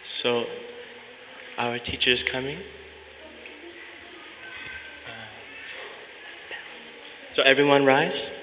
So, our teacher is coming. So everyone rise.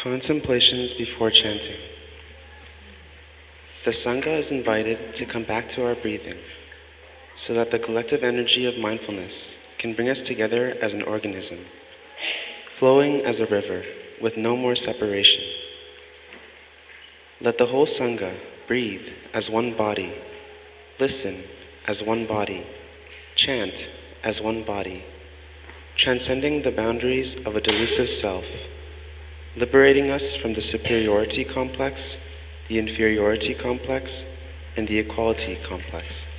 Contemplations before chanting. The Sangha is invited to come back to our breathing so that the collective energy of mindfulness can bring us together as an organism, flowing as a river with no more separation. Let the whole Sangha breathe as one body, listen as one body, chant as one body, transcending the boundaries of a delusive self, liberating us from the superiority complex, the inferiority complex, and the equality complex.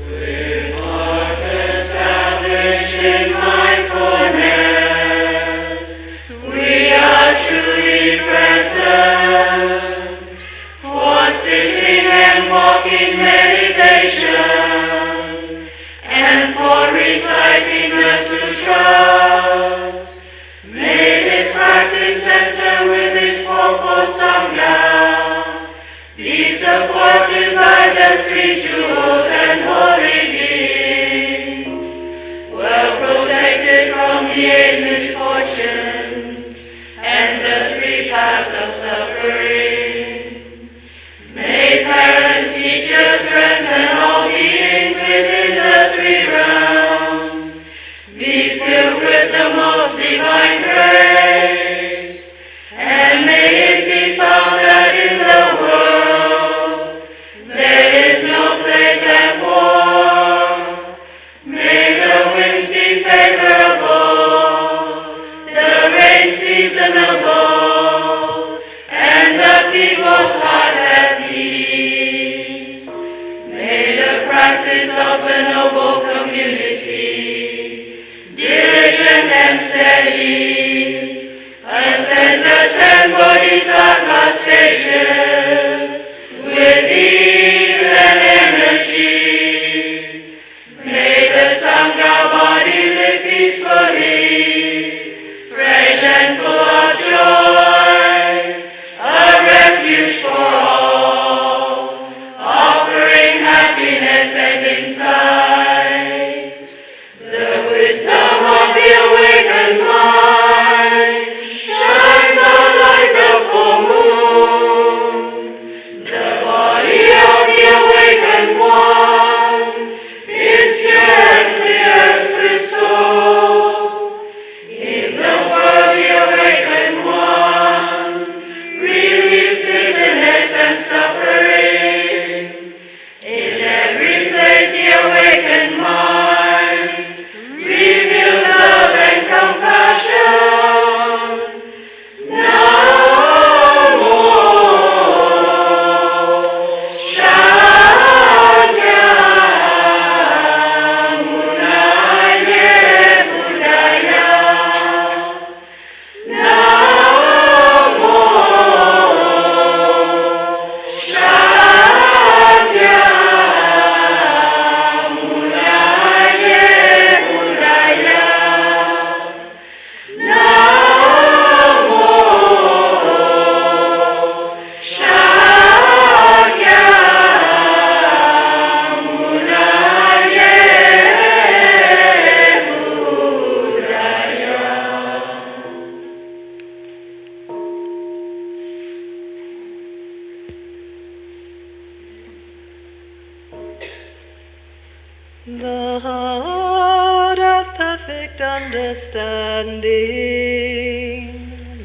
With hearts established in mindfulness, we are truly present for sitting and walking meditation, and for reciting the sutras. May this practice center with its fourfold Sangha be supported by the three jewels and holy beings, well protected from the 8 misfortunes and the 3 paths of suffering. May parents, teachers, friends, and all beings within the 3 realms be filled with the most divine grace, and may it be found that in the world there is no place at war. May the winds be favorable, the rain seasonable, and the people's hearts at peace. May the practice of the noble community, diligent and steady, ascend the 10 bodhisattva stages with ease and energy. May the Sangha body live peacefully, fresh and full of joy, a refuge for all, offering happiness and insight. The wisdom of the awakened mind shines out like the full moon. The body of the awakened one is pure and clear as crystal. In the world the awakened one relieves bitterness and suffering. In every place the awakened mind reveals love and compassion. Namo Shakyamuni Buddhaya. Namo Shakyamuni Buddhaya. The heart of perfect understanding,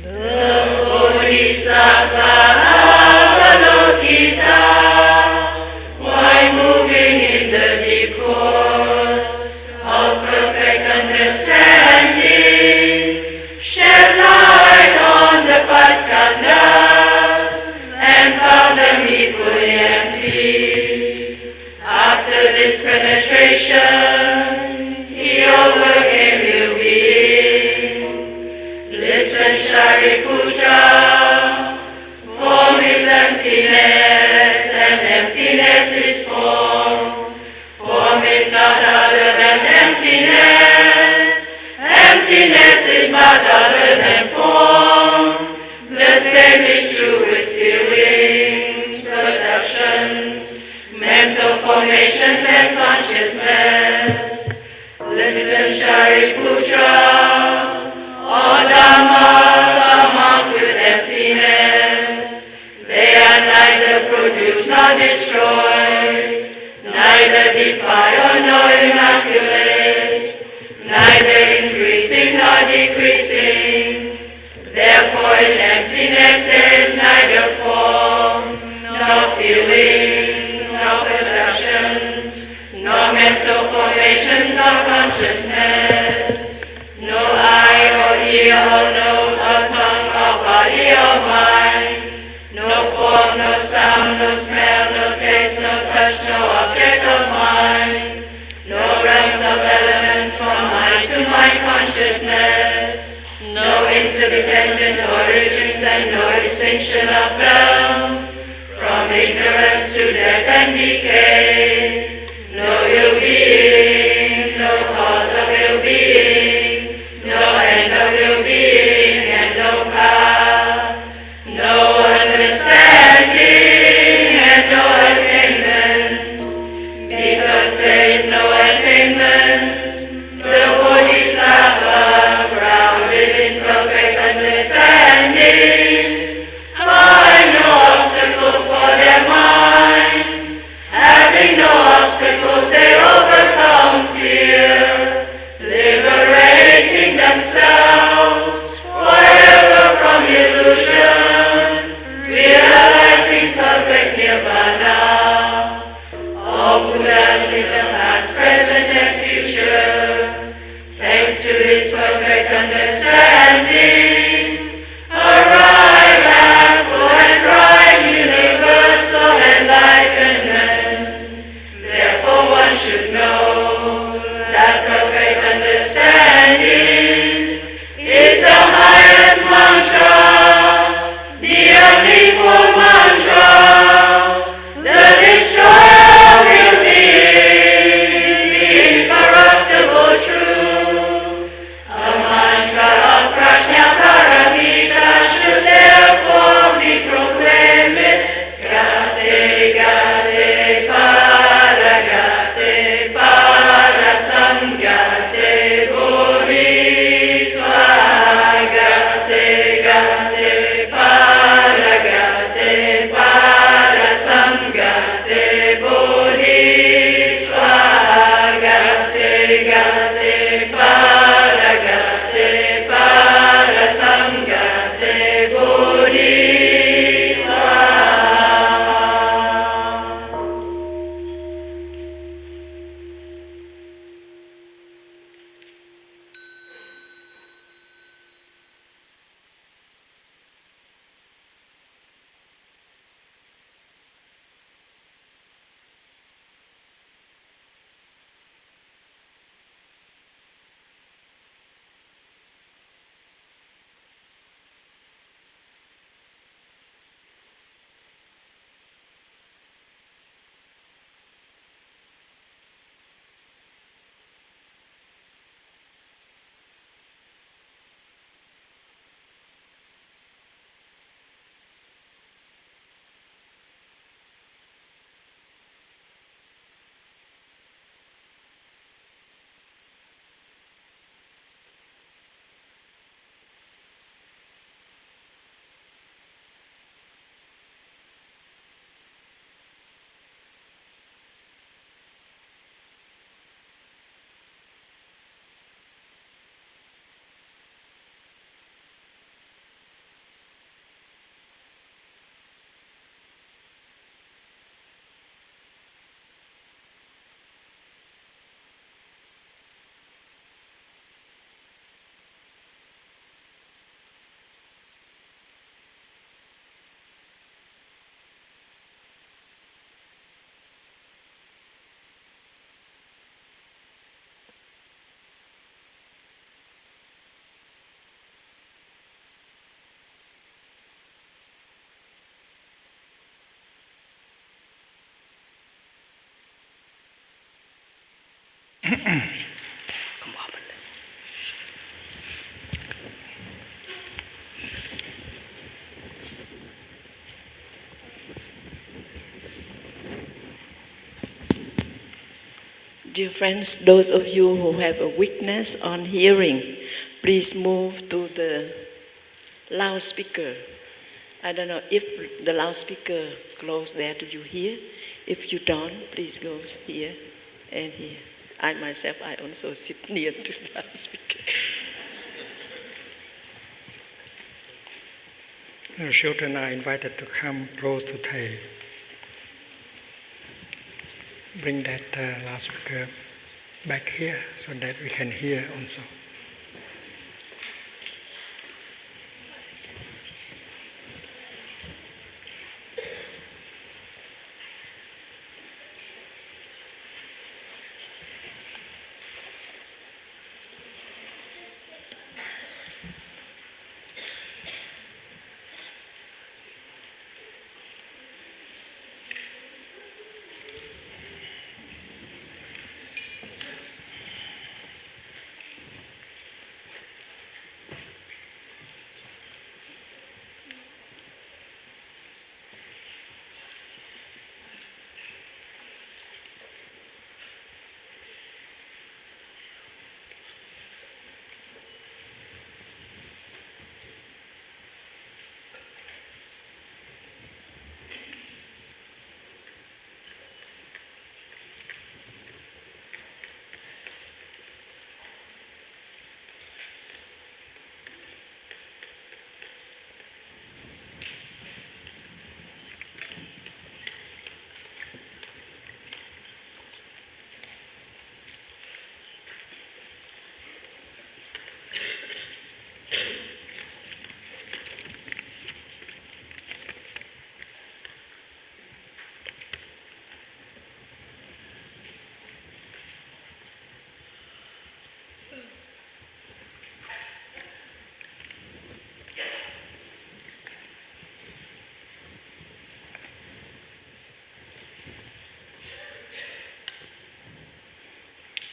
the Bodhisattva Avalokita, while moving in the deep course of perfect understanding, shed light on the 5 skandhas and found them equally empty. After this penetration, he overcame ill being. Listen, Shariputra, form is emptiness, and emptiness is form. Form is not other than emptiness. Emptiness is not other than form. The same is true with feelings, perceptions, mental formations, and consciousness. Listen, Shariputra, all dhammas amount with emptiness. They are neither produced nor destroyed, neither defiled nor immaculate, neither increasing nor decreasing. Therefore in emptiness there is neither form feelings, nor perceptions, nor mental formations, nor consciousness, no eye or ear or nose or tongue or body or mind, no form, no sound, no smell, no taste, no touch, no object of mind, no realms of elements from mind to mind consciousness, no interdependent origins and no extinction of them, from ignorance to death and decay, no ill being, no cause of ill being, no end of ill being, and no path, no understanding, and no attainment. Because there is no attainment, the Bodhisattvas, grounded in perfect understanding, find no obstacles for their minds. Having no obstacles, they overcome fear, liberating themselves forever from illusion, realizing perfect nirvana. All Buddhas in the past, present, and future, thanks to this perfect understanding, arrive at full and bright universal enlightenment. Therefore one should know that perfect understanding is the highest mantra, the unequal mantra, the destroyer of ill being, the incorruptible truth. A mantra of Prajnaparamita should therefore be proclaimed. Gate, gate, para, samgate, bodhisvaha. Gate, gate, para, samgate, bodhisvaha. Gate, gate, para, samgate, bodhisvaha. Dear friends, those of you who have a weakness on hearing, please move to the loudspeaker. I don't know if the loudspeaker close there, do you hear? If you don't, please go here and here. I myself, I also sit near to the loudspeaker. The children are invited to come close to Thay. bring that loudspeaker back here so that we can hear also.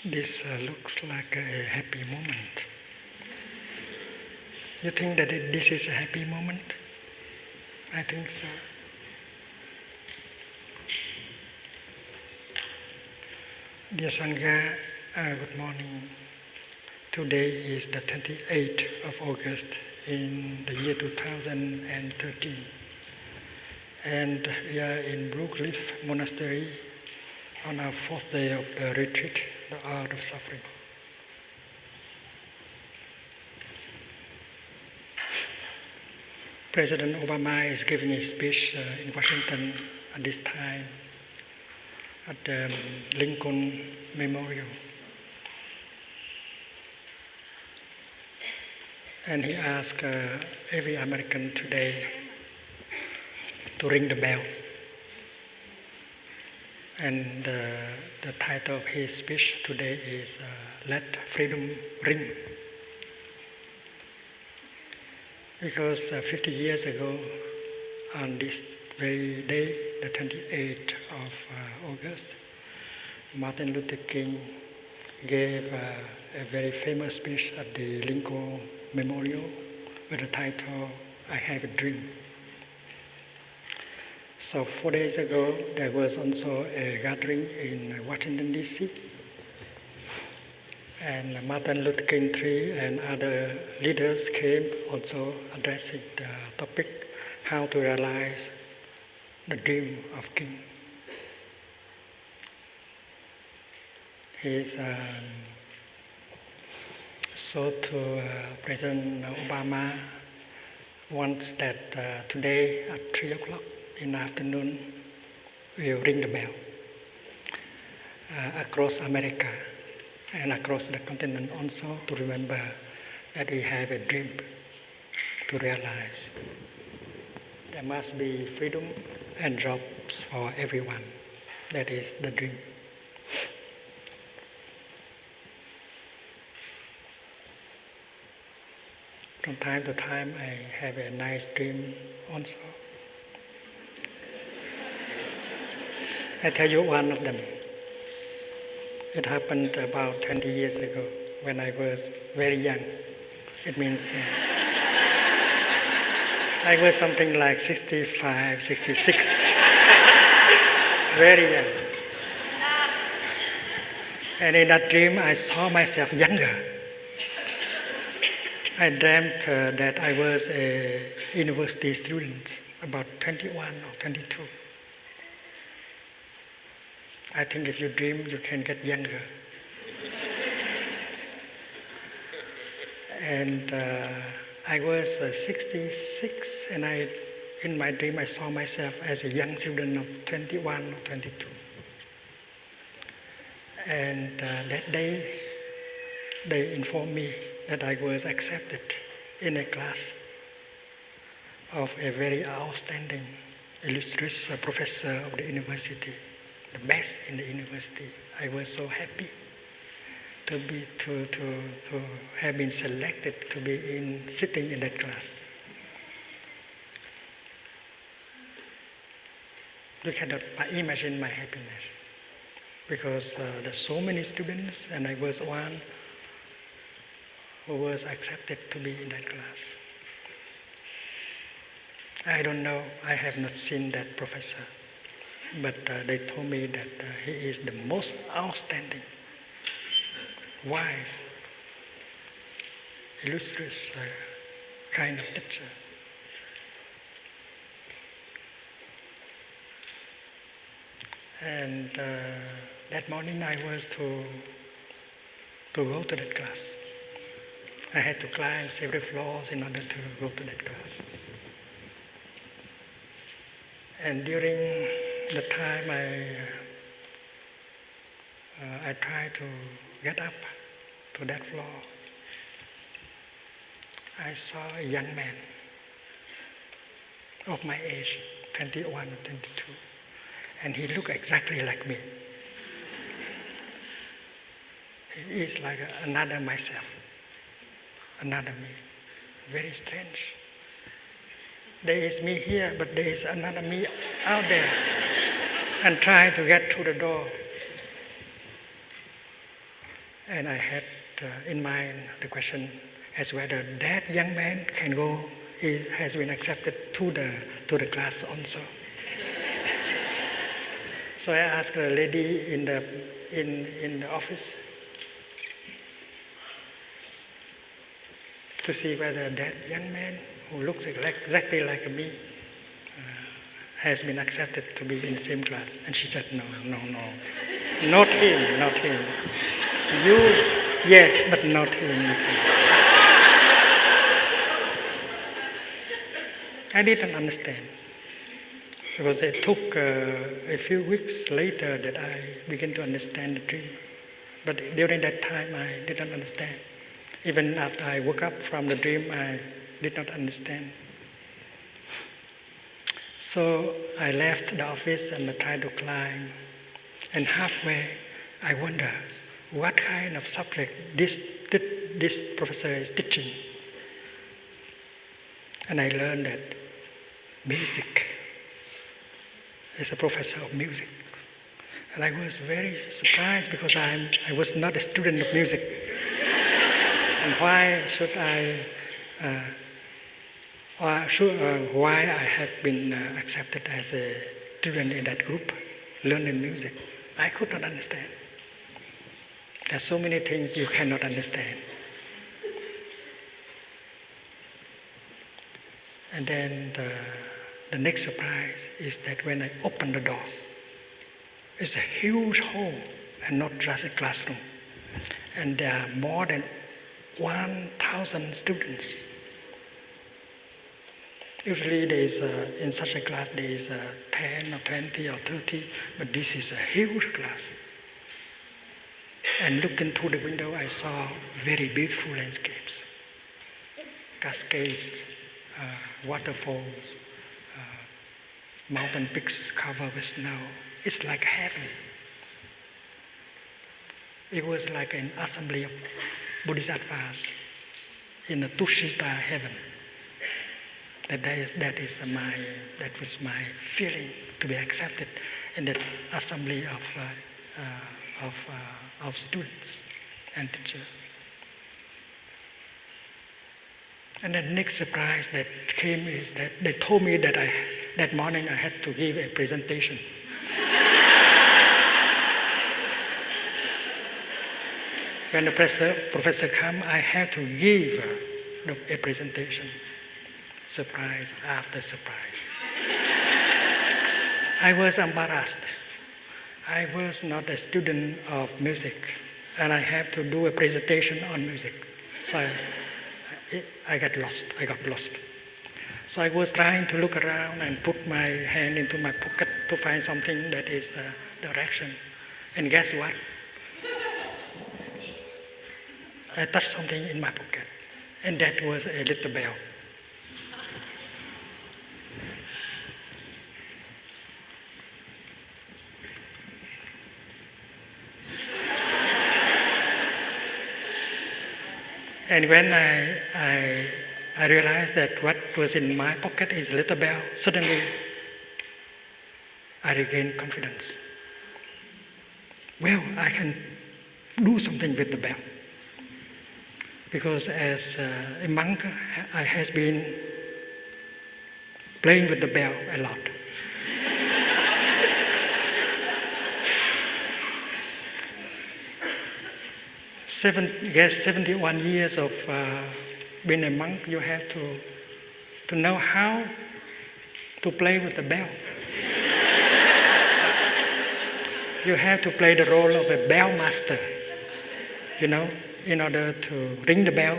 This looks like a happy moment. You think that this is a happy moment? I think so. Dear Sangha, good morning. Today is the 28th of August in the year 2013. And we are in Blue Cliff Monastery on our 4th day of the retreat, the art of suffering. President Obama is giving a speech in Washington at this time at the Lincoln Memorial. And he asked every American today to ring the bell. And the title of his speech today is Let Freedom Ring. Because 50 years ago, on this very day, the 28th of August, Martin Luther King gave a very famous speech at the Lincoln Memorial with the title, I Have a Dream. So 4 days ago, there was also a gathering in Washington, D.C. And Martin Luther King III and other leaders came also addressing the topic, how to realize the dream of King. So to President Obama wants that today at 3 o'clock in the afternoon, we'll ring the bell across America and across the continent also to remember that we have a dream to realize. There must be freedom and jobs for everyone. That is the dream. From time to time, I have a nice dream also. I tell you one of them. It happened about 20 years ago when I was very young. It means I was something like 65, 66. Very young. And in that dream, I saw myself younger. I dreamt that I was a university student, about 21 or 22. I think if you dream, you can get younger. And I was 66, and in my dream, I saw myself as a young student of 21 or 22. And that day, they informed me that I was accepted in a class of a very outstanding, illustrious professor of the university, the best in the university. I was so happy to have been selected to be sitting in that class. You cannot imagine my happiness, because there's so many students, and I was one who was accepted to be in that class. I don't know, I have not seen that professor, but they told me that he is the most outstanding, wise, illustrious kind of teacher. And that morning I was to go to that class. I had to climb several floors in order to go to that class. And during the time I tried to get up to that floor, I saw a young man of my age, 21 or 22, and he looked exactly like me. He is like another myself, another me, very strange. There is me here, but there is another me out there, and trying to get through the door. And I had in mind the question as whether that young man can go, he has been accepted to the class also. So I asked the lady in the office to see whether that young man who looks exactly like me has been accepted to be in the same class. And she said, no, not him. You, yes, but not him. I didn't understand, because it took a few weeks later that I began to understand the dream. But during that time, I didn't understand. Even after I woke up from the dream, I did not understand. So I left the office and I tried to climb. And halfway, I wonder what kind of subject this professor is teaching. And I learned that music is a professor of music. And I was very surprised, because I was not a student of music. And why should why I have been accepted as a student in that group, learning music? I could not understand. There are so many things you cannot understand. And then the next surprise is that when I open the door, it's a huge hall and not just a classroom. And there are more than 1,000 students. Usually in such a class there is 10 or 20 or 30, but this is a huge class. And looking through the window, I saw very beautiful landscapes, cascades, waterfalls, mountain peaks covered with snow. It's like heaven. It was like an assembly of Bodhisattvas in the Tushita heaven. That was my feeling, to be accepted in that assembly of students and teachers. And the next surprise that came is that they told me that that morning I had to give a presentation. When the professor came, I had to give a presentation. Surprise after surprise. I was embarrassed. I was not a student of music, and I had to do a presentation on music. So I got lost. So I was trying to look around and put my hand into my pocket to find something that is direction. And guess what? I touched something in my pocket, and that was a little bell. And when I realized that what was in my pocket is a little bell, suddenly I regained confidence. Well, I can do something with the bell. Because as a monk, I has been playing with the bell a lot. Yes, 71 years of being a monk, you have to know how to play with the bell. You have to play the role of a bell master, you know. In order to ring the bell,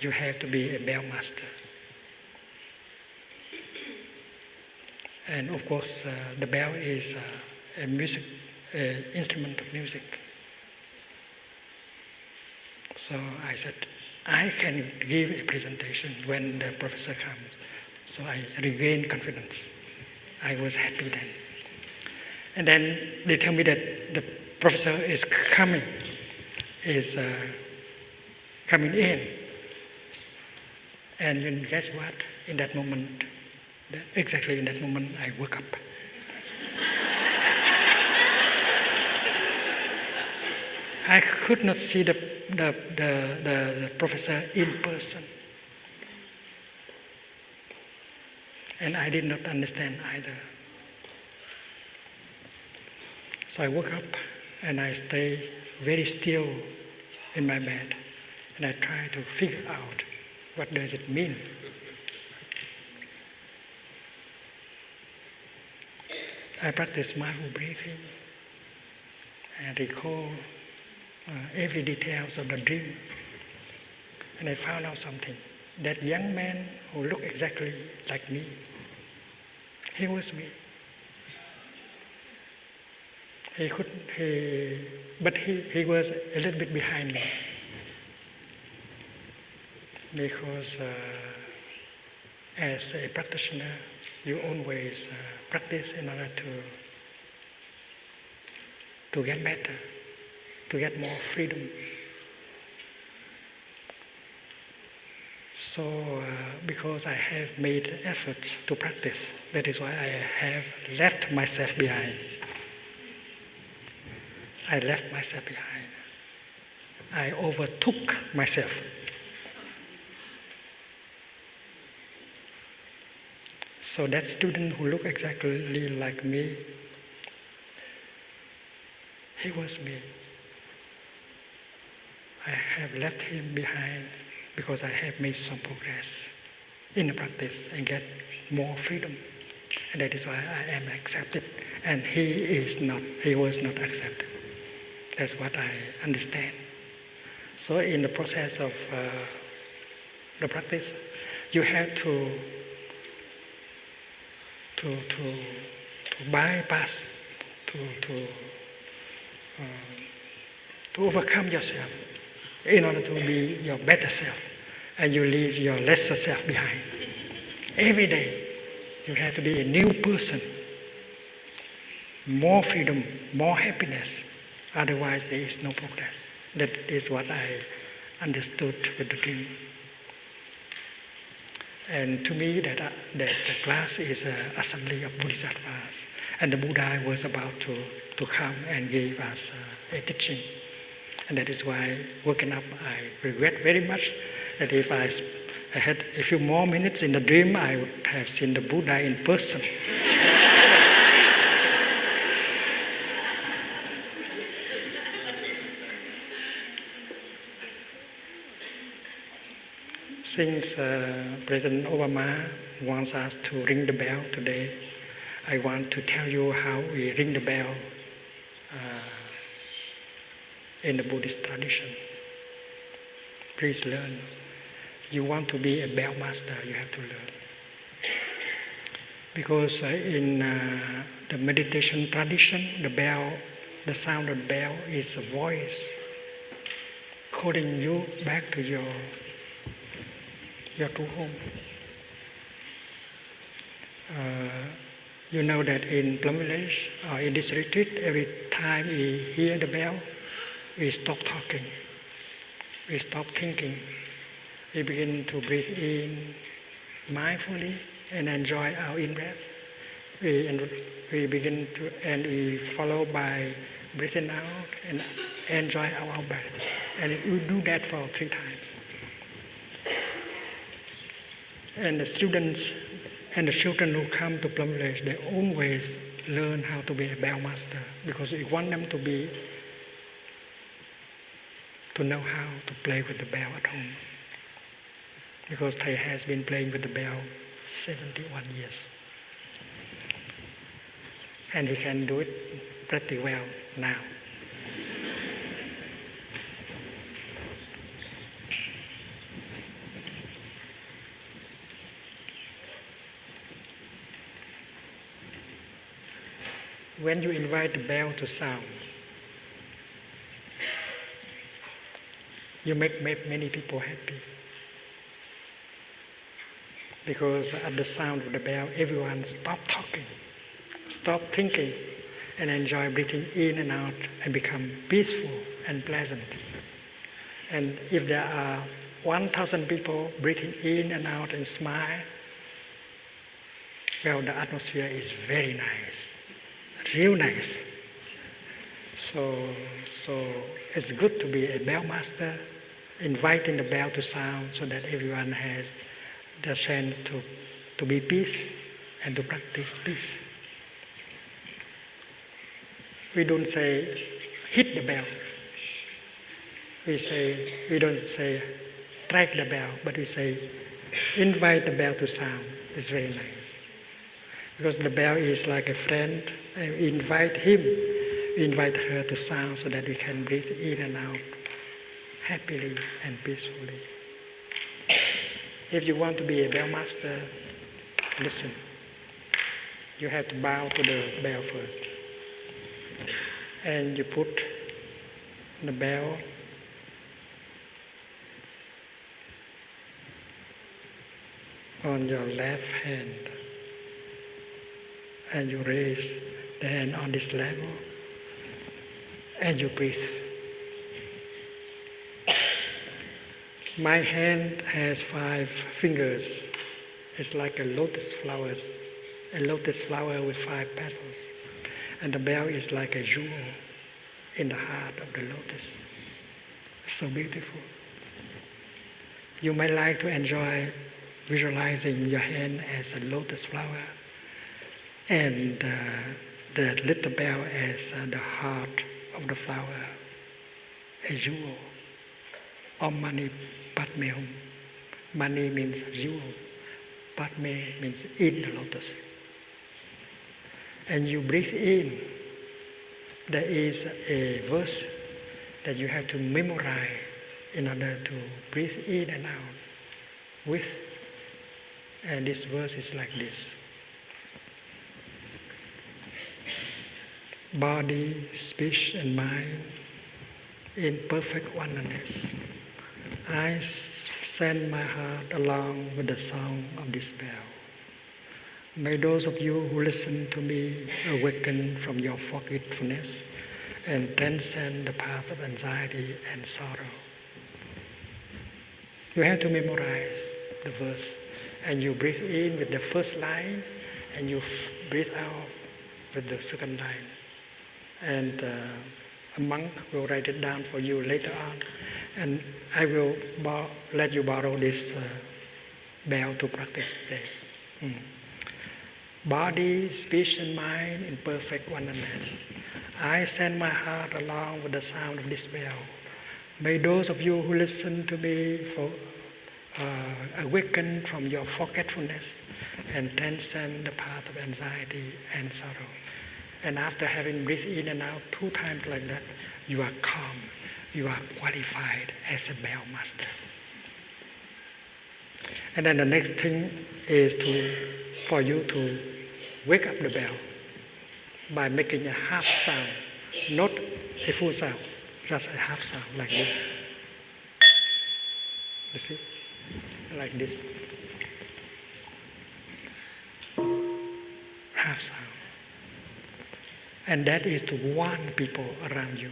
you have to be a bell master. And of course, the bell is an instrument of music. So I said, I can give a presentation when the professor comes. So I regained confidence. I was happy then. And then they tell me that the professor is coming in. And you guess what? In that moment, exactly in that moment, I woke up. I could not see the professor in person. And I did not understand either. So I woke up and I stayed very still in my bed, and I try to figure out what does it mean. I practice mindful breathing and recall every details of the dream, and I found out something. That young man who looked exactly like me, he was me. But he was a little bit behind me, because as a practitioner, you always practice in order to get better, to get more freedom. So because I have made efforts to practice, that is why I have left myself behind. I left myself behind. I overtook myself. So that student who looked exactly like me, he was me. I have left him behind because I have made some progress in the practice and get more freedom. And that is why I am accepted. And he was not accepted. That's what I understand. So in the process of the practice, you have to bypass, to overcome yourself in order to be your better self, and you leave your lesser self behind. Every day, you have to be a new person, more freedom, more happiness. Otherwise, there is no progress. That is what I understood with the dream. And to me, that the class is an assembly of bodhisattvas, and the Buddha was about to come and give us a teaching. And that is why, waking up, I regret very much that if I had a few more minutes in the dream, I would have seen the Buddha in person. Since President Obama wants us to ring the bell today, I want to tell you how we ring the bell in the Buddhist tradition. Please learn. You want to be a bell master, you have to learn. Because in the meditation tradition, the sound of the bell is a voice calling you back to your true home. You know that in Plum Village or in this retreat, every time we hear the bell, we stop talking, we stop thinking, we begin to breathe in mindfully and enjoy our in-breath. We begin to, and we follow by breathing out and enjoy our out-breath. And we do that for 3 times. And the students and the children who come to Plum Village, they always learn how to be a bell master because we want them to know how to play with the bell at home. Because Thay has been playing with the bell 71 years. And he can do it pretty well now. When you invite the bell to sound, you make many people happy. Because at the sound of the bell, everyone stop talking, stop thinking, and enjoy breathing in and out and become peaceful and pleasant. And if there are 1,000 people breathing in and out and smile, well, the atmosphere is very nice. Real nice. So it's good to be a bell master, inviting the bell to sound so that everyone has the chance to be peace and to practice peace. We don't say hit the bell. We don't say strike the bell, but we say invite the bell to sound. It's very nice. Because the bell is like a friend. We invite him, we invite her to sound so that we can breathe in and out happily and peacefully. If you want to be a bell master, listen. You have to bow to the bell first. And you put the bell on your left hand. And you raise the hand on this level, and you breathe. My hand has 5 fingers. It's like a lotus flower with 5 petals. And the bell is like a jewel in the heart of the lotus. It's so beautiful. You might like to enjoy visualizing your hand as a lotus flower and the little bell as the heart of the flower, a jewel. Om Mani Padme Hum. Mani means jewel. Padme means in the lotus. And you breathe in. There is a verse that you have to memorize in order to breathe in and out with. And this verse is like this. Body, speech, and mind in perfect oneness. I send my heart along with the song of this bell. May those of you who listen to me awaken from your forgetfulness and transcend the path of anxiety and sorrow. You have to memorize the verse, and you breathe in with the first line, and you breathe out with the second line. And a monk will write it down for you later on. And I will let you borrow this bell to practice today. Body, speech, and mind in perfect oneness. I send my heart along with the sound of this bell. May those of you who listen to me awaken from your forgetfulness and transcend the path of anxiety and sorrow. And after having breathed in and out 2 times like that, you are calm. You are qualified as a bell master. And then the next thing is for you to wake up the bell by making a half sound, not a full sound, just a half sound like this. You see? Like this. Half sound. And that is to warn people around you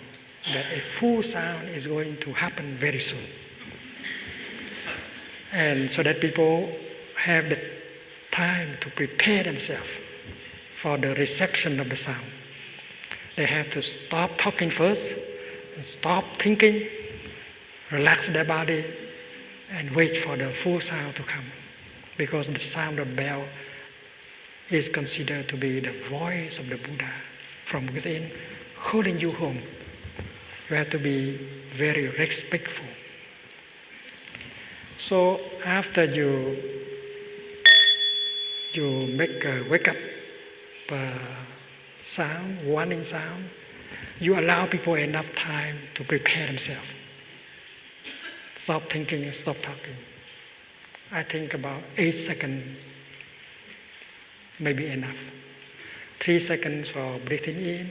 that a full sound is going to happen very soon. And so that people have the time to prepare themselves for the reception of the sound. They have to stop talking first, and stop thinking, relax their body, and wait for the full sound to come. Because the sound of bell is considered to be the voice of the Buddha from within, calling you home. You have to be very respectful. So after you make a wake up sound, warning sound, you allow people enough time to prepare themselves. Stop thinking and stop talking. I think about 8 seconds may be enough. 3 seconds for breathing in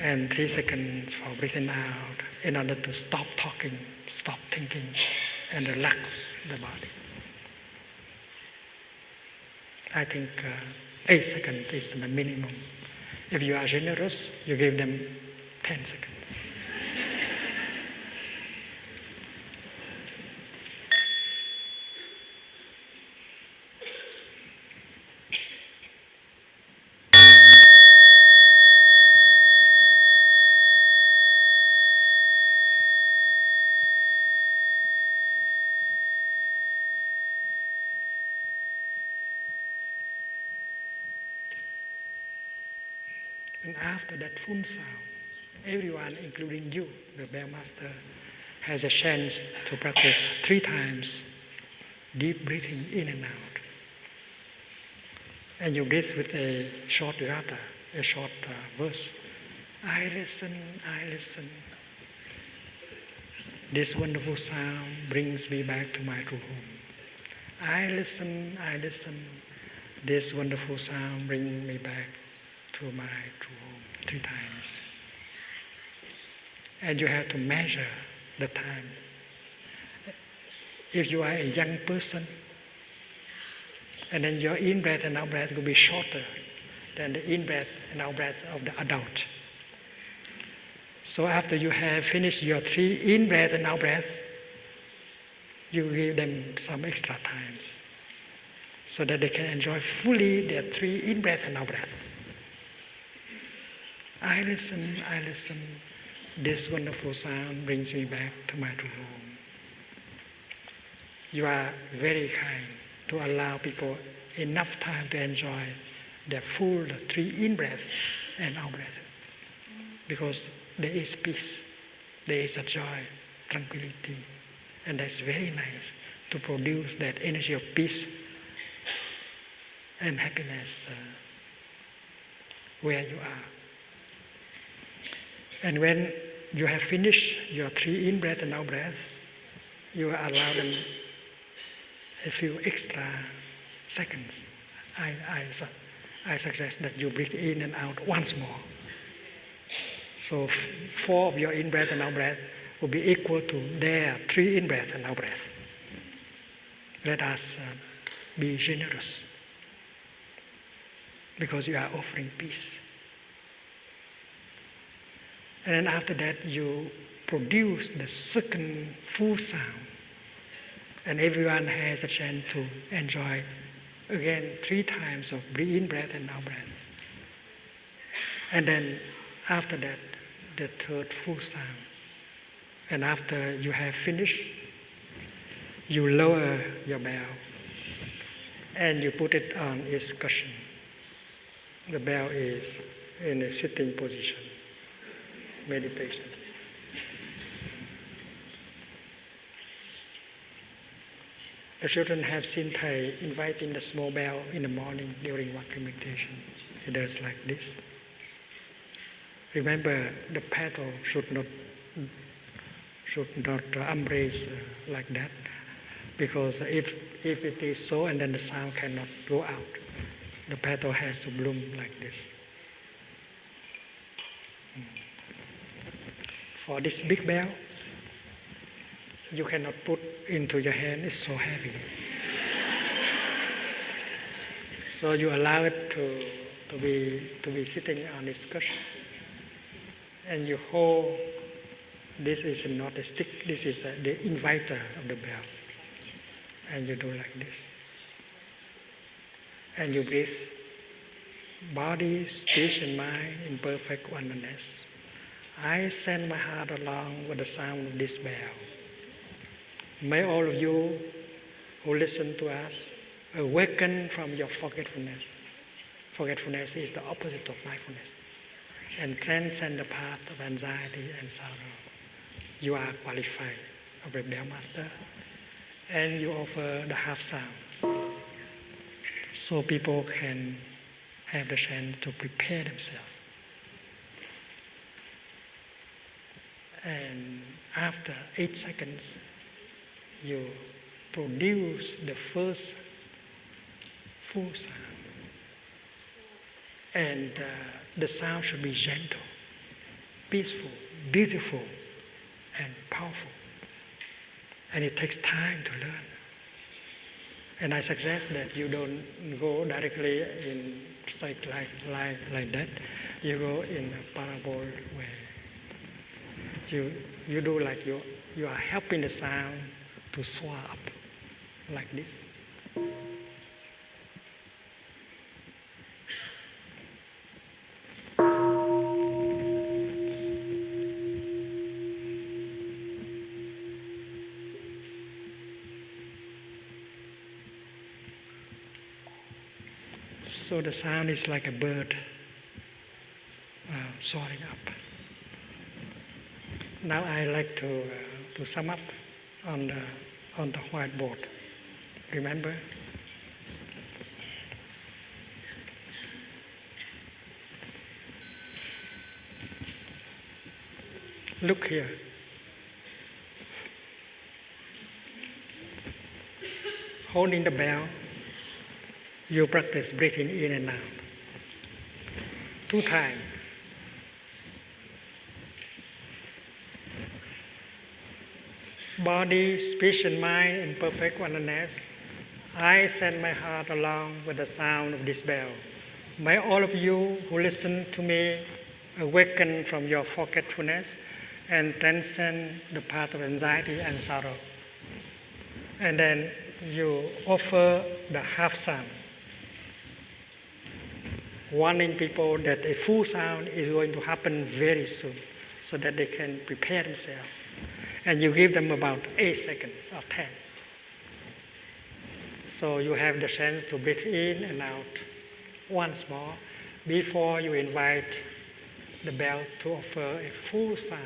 and 3 seconds for breathing out in order to stop talking, stop thinking, and relax the body. I think 8 seconds is the minimum. If you are generous, you give them 10 seconds. And after that full sound, everyone, including you, the bell master, has a chance to practice 3 times deep breathing in and out. And you breathe with a short gata, a short verse. I listen, I listen. This wonderful sound brings me back to my true home. I listen, I listen. This wonderful sound brings me back to my true home 3 times. And you have to measure the time. If you are a young person, and then your in-breath and out-breath will be shorter than the in-breath and out-breath of the adult. So after you have finished your 3 in-breath and out-breath, you give them some extra times so that they can enjoy fully their 3 in-breath and out-breath. I listen, I listen. This wonderful sound brings me back to my true home. You are very kind to allow people enough time to enjoy their full 3 in-breath and out-breath. Because there is peace, there is a joy, tranquility, and that's very nice to produce that energy of peace and happiness where you are. And when you have finished your 3 in-breath and out-breath, you allow them a few extra seconds. I suggest that you breathe in and out once more. So 4 of your in-breath and out-breath will be equal to their 3 in-breath and out-breath. Let us be generous because you are offering peace. And then after that, you produce the second full sound. And everyone has a chance to enjoy, again, 3 times of in-breath and out-breath. And then after that, the third full sound. And after you have finished, you lower your bell and you put it on its cushion. The bell is in a sitting position. Meditation. The children have seen Thay inviting the small bell in the morning during walking meditation. He does like this. Remember, the petal should not embrace like that, because if it is so and then the sound cannot go out, the petal has to bloom like this. For this big bell, you cannot put into your hand, it's so heavy. So you allow it to be sitting on this cushion. And you hold, this is not a stick, this is the inviter of the bell. And you do like this. And you breathe, body, speech, and mind in perfect oneness. I send my heart along with the sound of this bell. May all of you who listen to us awaken from your forgetfulness. Forgetfulness is the opposite of mindfulness. And transcend the path of anxiety and sorrow. You are qualified of a bell master. And you offer the half sound. So people can have the chance to prepare themselves. And after 8 seconds, you produce the first full sound. And the sound should be gentle, peaceful, beautiful, and powerful. And it takes time to learn. And I suggest that you don't go directly in straight like that. You go in a parabol way. You do like you are helping the sound to soar up, like this. So the sound is like a bird soaring up. Now I like to sum up on the whiteboard. Remember? Look here. Holding the bell, you practice breathing in and out. 2 times. Body, speech, and mind in perfect oneness. I send my heart along with the sound of this bell. May all of you who listen to me awaken from your forgetfulness and transcend the path of anxiety and sorrow. And then you offer the half sound, warning people that a full sound is going to happen very soon so that they can prepare themselves. And you give them about 8 seconds or 10. So you have the chance to breathe in and out once more before you invite the bell to offer a full sound.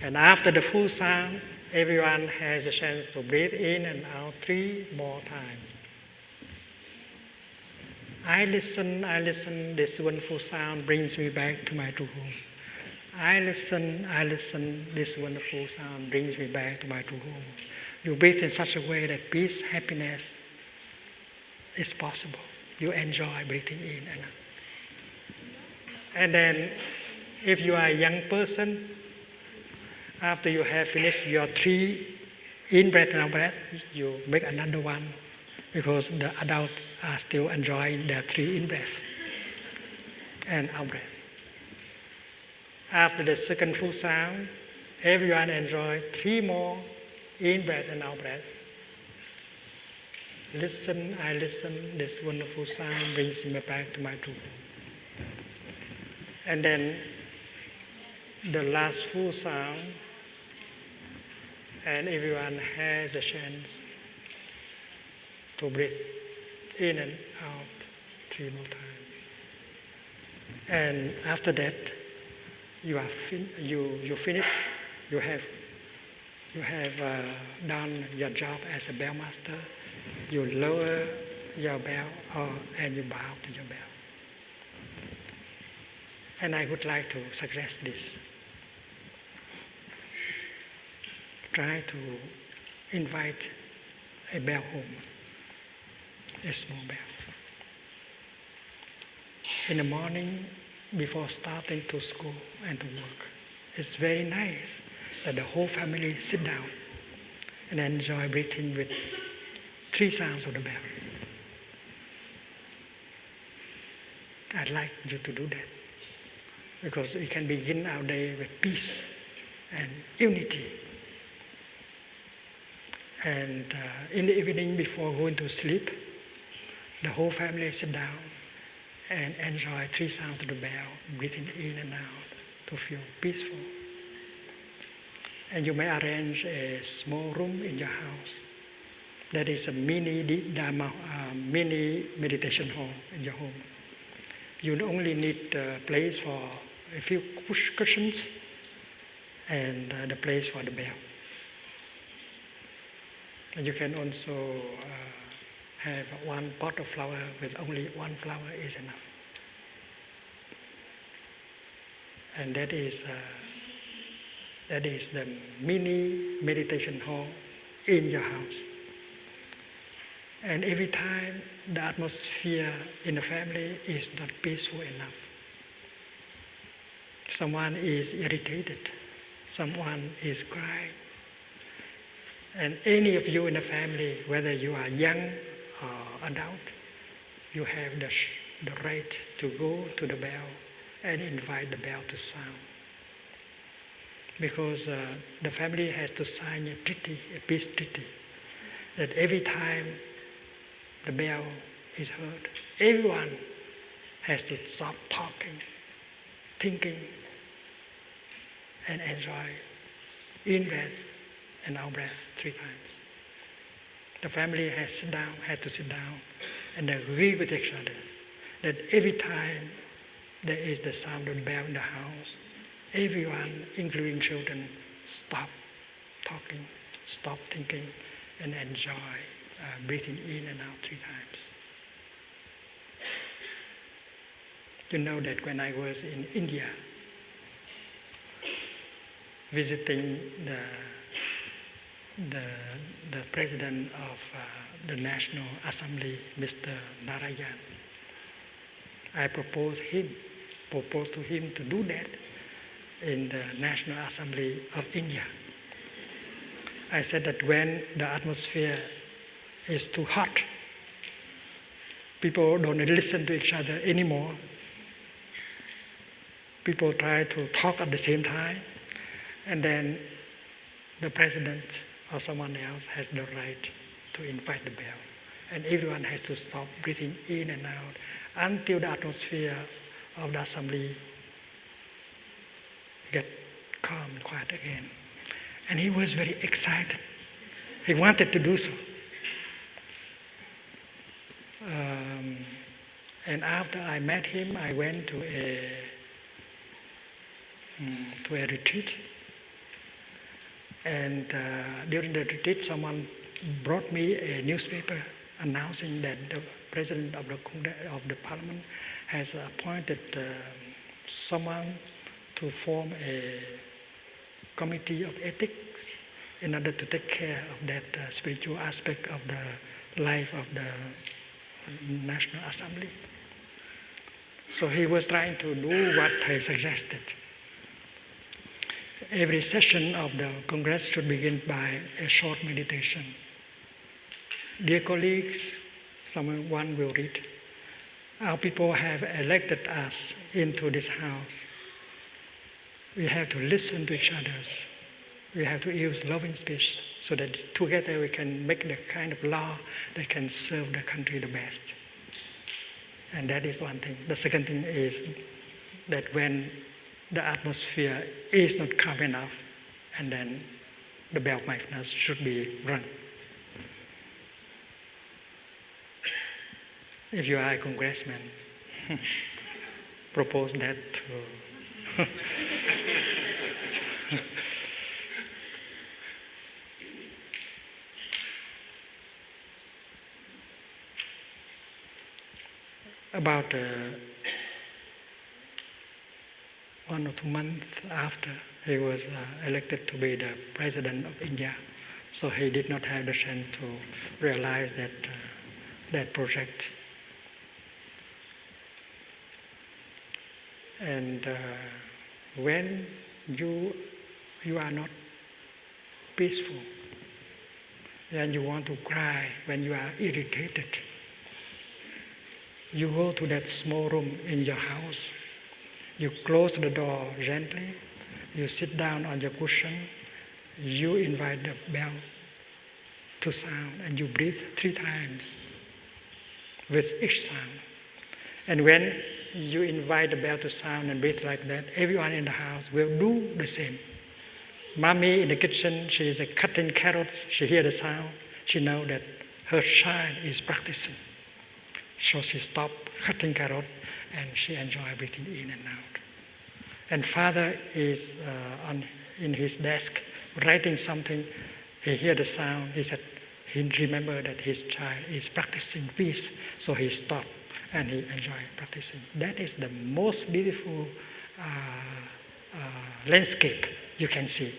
And after the full sound, everyone has a chance to breathe in and out 3 more times. I listen, this wonderful sound brings me back to my true home. I listen, this wonderful sound brings me back to my true home. You breathe in such a way that peace, happiness is possible. You enjoy breathing in and out. And then, if you are a young person, after you have finished your 3 in-breath and out-breath, you make another one because the adults are still enjoying their 3 in-breath and out-breath. After the second full sound, everyone enjoy 3 more in-breath and out-breath. Listen, I listen, this wonderful sound brings me back to my true home. And then the last full sound, and everyone has a chance to breathe in and out 3 more times. And after that, you finish. You have done your job as a bell master. You lower your bell and you bow to your bell. And I would like to suggest this. Try to invite a bell home, a small bell. In the morning, before starting to school and to work, it's very nice that the whole family sit down and enjoy breathing with 3 sounds of the bell. I'd like you to do that because we can begin our day with peace and unity. And in the evening before going to sleep, the whole family sit down and enjoy 3 sounds of the bell, breathing in and out to feel peaceful. And you may arrange a small room in your house that is a mini Dharma, mini meditation hall in your home. You only need a place for a few cushions and the place for the bell. And you can also have 1 pot of flower with only 1 flower is enough. And that is the mini meditation hall in your house. And every time the atmosphere in the family is not peaceful enough, someone is irritated, someone is crying, and any of you in the family, whether you are young or adult, you have the right to go to the bell and invite the bell to sound. Because the family has to sign a treaty, a peace treaty, that every time the bell is heard, everyone has to stop talking, thinking, and enjoy in-breath and out-breath 3 times. The family had to sit down and agree with each other that every time there is the sound of the bell in the house, everyone, including children, stop talking, stop thinking, and enjoy breathing in and out 3 times. You know that when I was in India, visiting the president of the National Assembly, Mr. Narayan, I proposed to him to do that in the National Assembly of India. I said that when the atmosphere is too hot, people don't listen to each other anymore. People try to talk at the same time, and then the president or someone else has the right to invite the bell. And everyone has to stop breathing in and out until the atmosphere of the assembly get calm and quiet again. And he was very excited. He wanted to do so. And after I met him, I went to a retreat. And during the retreat, someone brought me a newspaper announcing that the president of the parliament has appointed someone to form a committee of ethics in order to take care of that spiritual aspect of the life of the National Assembly. So he was trying to do what I suggested. Every session of the Congress should begin by a short meditation. Dear colleagues, someone will read, our people have elected us into this house. We have to listen to each other. We have to use loving speech so that together we can make the kind of law that can serve the country the best. And that is one thing. The second thing is that when the atmosphere is not calm enough, and then the bell of mindfulness should be rung. If you are a congressman, propose that to about 1 or 2 months after he was elected to be the president of India, so he did not have the chance to realize that project. And when you are not peaceful. And you want to cry when you are irritated. You go to that small room in your house. You close the door gently. You sit down on your cushion. You invite the bell to sound, and you breathe 3 times with each sound. And when you invite the bell to sound and breathe like that, everyone in the house will do the same. Mommy in the kitchen, she is cutting carrots. She hears the sound. She knows that her child is practicing. So she stops cutting carrot and she enjoys breathing in and out. And father is in his desk writing something. He hears the sound. He said he remembered that his child is practicing peace. So he stopped and he enjoyed practicing. That is the most beautiful landscape you can see.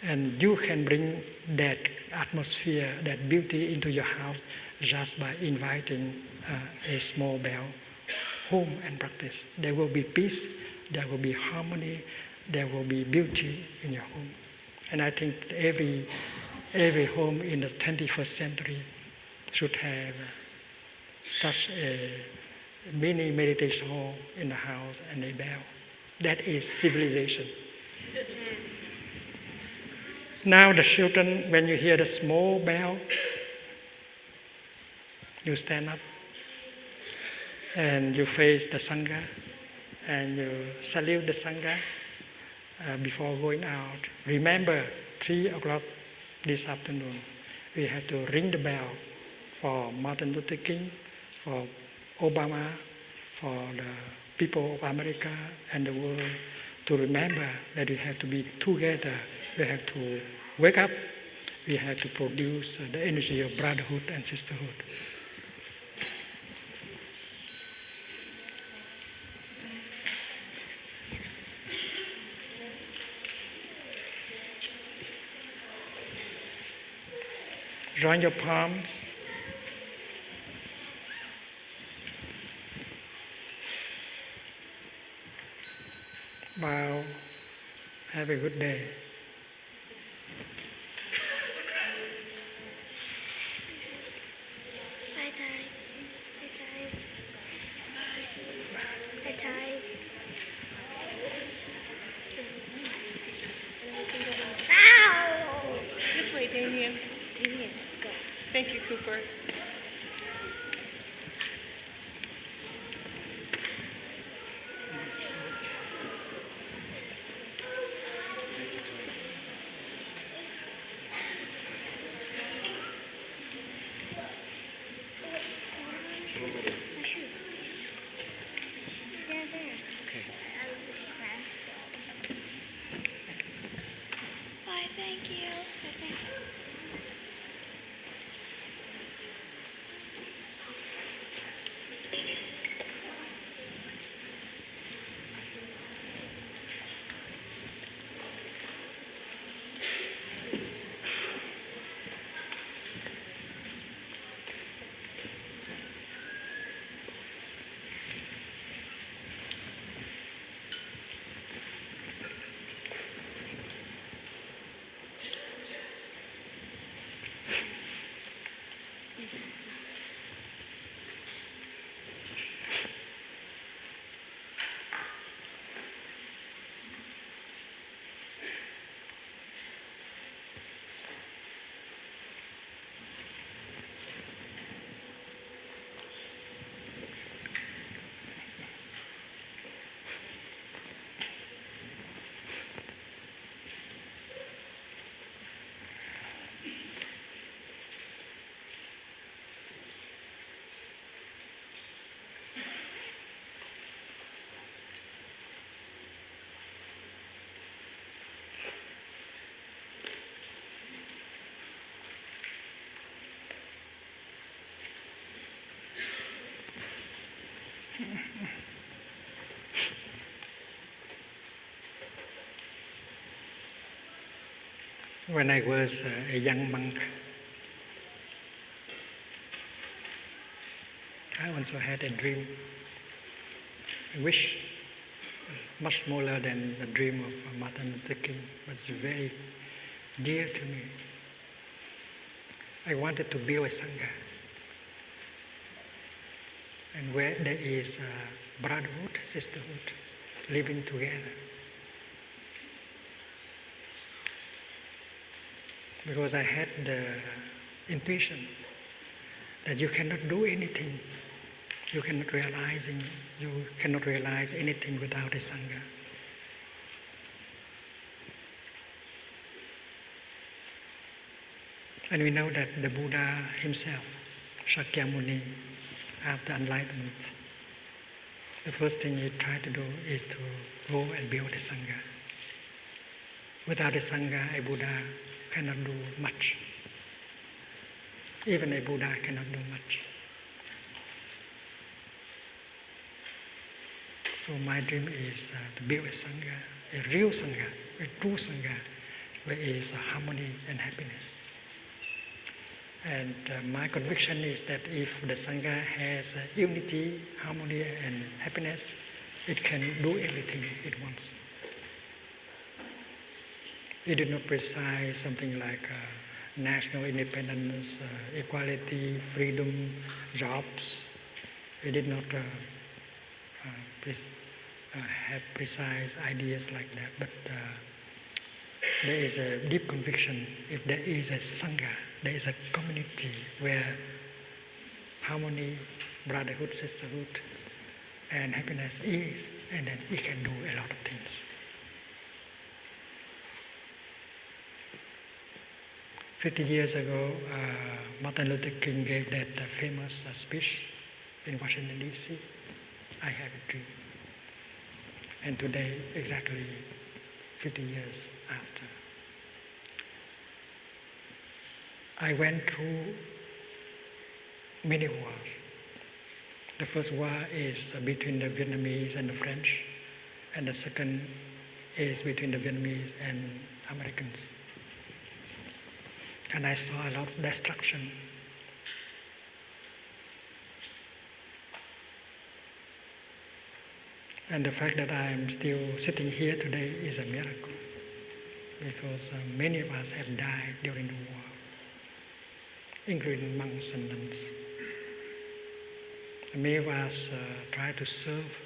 And you can bring that atmosphere, that beauty into your house just by inviting a small bell home and practice. There will be peace, there will be harmony, there will be beauty in your home. And I think every home in the 21st century should have such a mini meditation hall in the house and a bell. That is civilization. Now the children, when you hear the small bell, you stand up and you face the Sangha and you salute the Sangha before going out. Remember, 3 o'clock this afternoon, we have to ring the bell for Martin Luther King, for Obama, for the people of America and the world, to remember that we have to be together. We have to wake up. We have to produce the energy of brotherhood and sisterhood. Join your palms. Bow. Have a good day. Hi, Thay. Hi, Thay. Ow! This way, Damien. Damien, let's go. Thank you, Cooper. Yeah, there. Okay. Why, thank you. Thanks. When I was a young monk, I also had a dream, a wish, much smaller than the dream of Martin Luther King, but very dear to me. I wanted to build a Sangha. And where there is brotherhood, sisterhood, living together. Because I had the intuition that you cannot do anything, you cannot realize anything without a Sangha. And we know that the Buddha himself, Shakyamuni, after enlightenment, the first thing he tried to do is to go and build a Sangha. Without a Sangha, a Buddha cannot do much. Even a Buddha cannot do much. So my dream is to build a Sangha, a real Sangha, a true Sangha, where is harmony and happiness. And my conviction is that if the Sangha has unity, harmony and happiness, it can do everything it wants. It did not precise something like national independence, equality, freedom, jobs. It did not have precise ideas like that, but there is a deep conviction. If there is a Sangha, there is a community where harmony, brotherhood, sisterhood, and happiness is, and then we can do a lot of things. 50 years ago, Martin Luther King gave that famous speech in Washington, D.C., I have a dream. And today, exactly 50 years after, I went through many wars. The first war is between the Vietnamese and the French, and the second is between the Vietnamese and Americans. And I saw a lot of destruction. And the fact that I am still sitting here today is a miracle, because many of us have died during the war, including monks and nuns. And many of us try to serve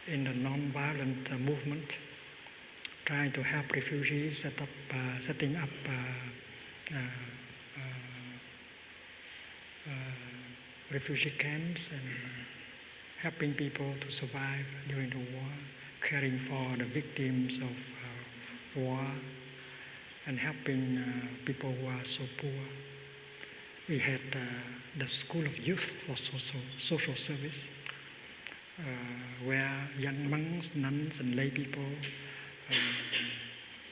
in the non-violent movement, trying to help refugees, setting up refugee camps and helping people to survive during the war, caring for the victims of war, and helping people who are so poor. We had the School of Youth for social service, where young monks, nuns, and lay people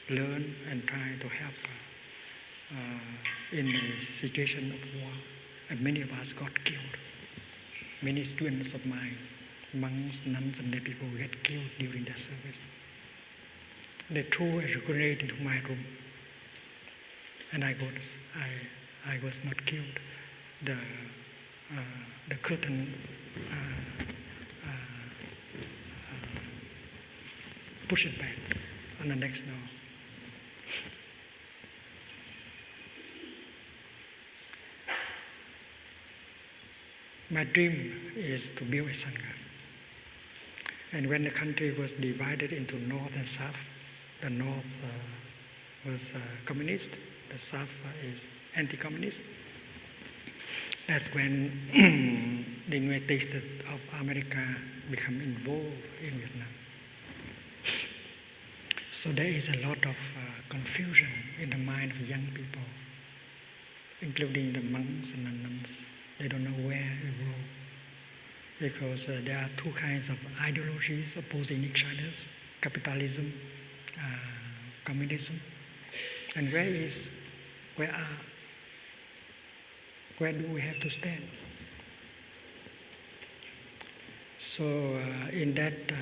learn and try to help in a situation of war. And many of us got killed. Many students of mine, monks, nuns, and lay people get killed during their service. They threw a grenade into my room, and I was not killed. The curtain pushed it back on the next door. My dream is to build a Sangha. And when the country was divided into North and South, the North was communist, the South is anti-communist. That's when the United States of America become involved in Vietnam. So there is a lot of confusion in the mind of young people, including the monks and the nuns. They don't know where to go, because there are two kinds of ideologies opposing each other: capitalism, communism. And where do we have to stand? So in that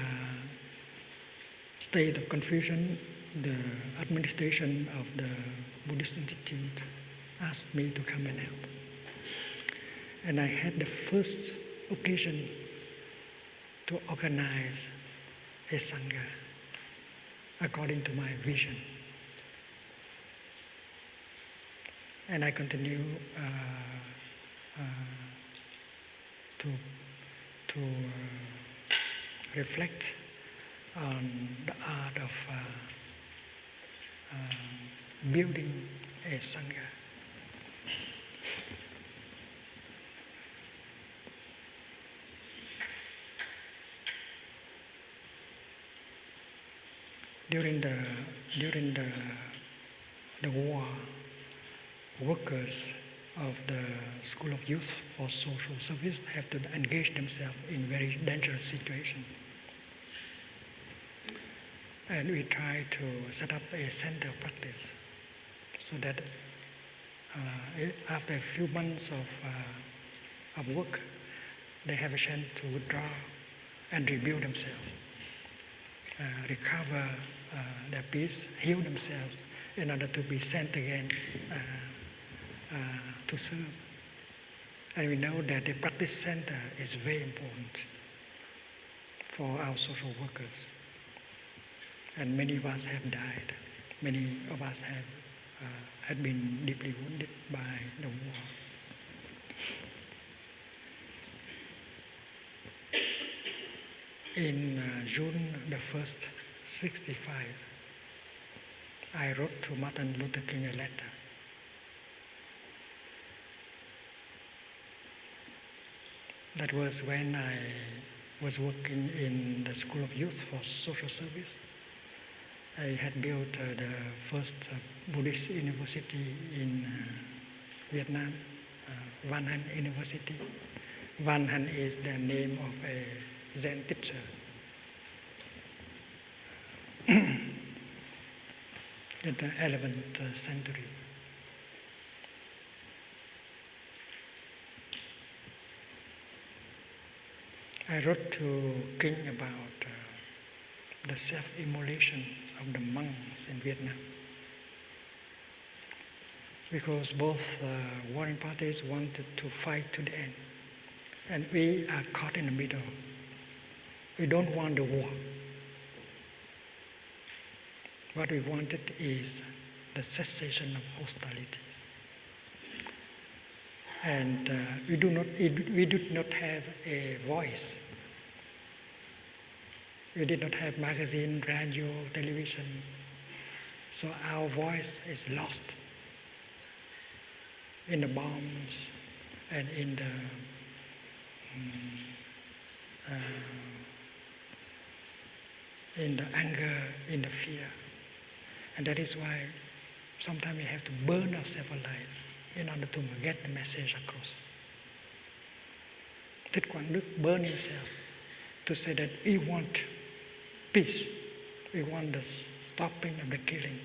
state of confusion, the administration of the Buddhist Institute asked me to come and help. And I had the first occasion to organize a Sangha according to my vision. And I continue to reflect on the art of building a Sangha. During the war, workers of the School of Youth for Social Service have to engage themselves in very dangerous situations. And we try to set up a center of practice so that after a few months of work, they have a chance to withdraw and rebuild themselves, recover their peace, heal themselves in order to be sent again to serve. And we know that the practice center is very important for our social workers. And many of us have died. Many of us had been deeply wounded by the war. In June the 1st, 1965, I wrote to Martin Luther King a letter. That was when I was working in the School of Youth for Social Service. I had built the first Buddhist university in Vietnam, Van Hanh University. Van Hanh is the name of a Zen teacher. In the 11th century. I wrote to King about the self-immolation of the monks in Vietnam, because both warring parties wanted to fight to the end, and we are caught in the middle. We don't want the war. What we wanted is the cessation of hostilities. And we do not have a voice. We did not have magazine, radio, television. So our voice is lost in the bombs and in the anger, in the fear. And that is why sometimes we have to burn ourselves alive in order to get the message across. Thích Quảng Đức burned himself to say that we want peace, we want the stopping of the killing.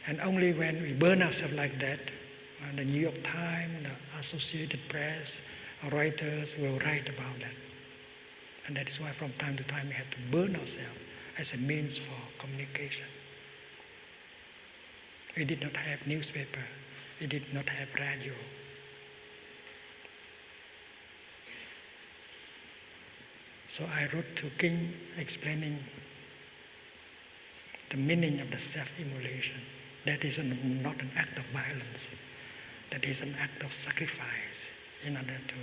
And only when we burn ourselves like that, the New York Times, the Associated Press, writers will write about that. And that is why from time to time we have to burn ourselves as a means for communication. We did not have newspaper, we did not have radio. So I wrote to King explaining the meaning of the self-immolation. That is not an act of violence. That is an act of sacrifice in order to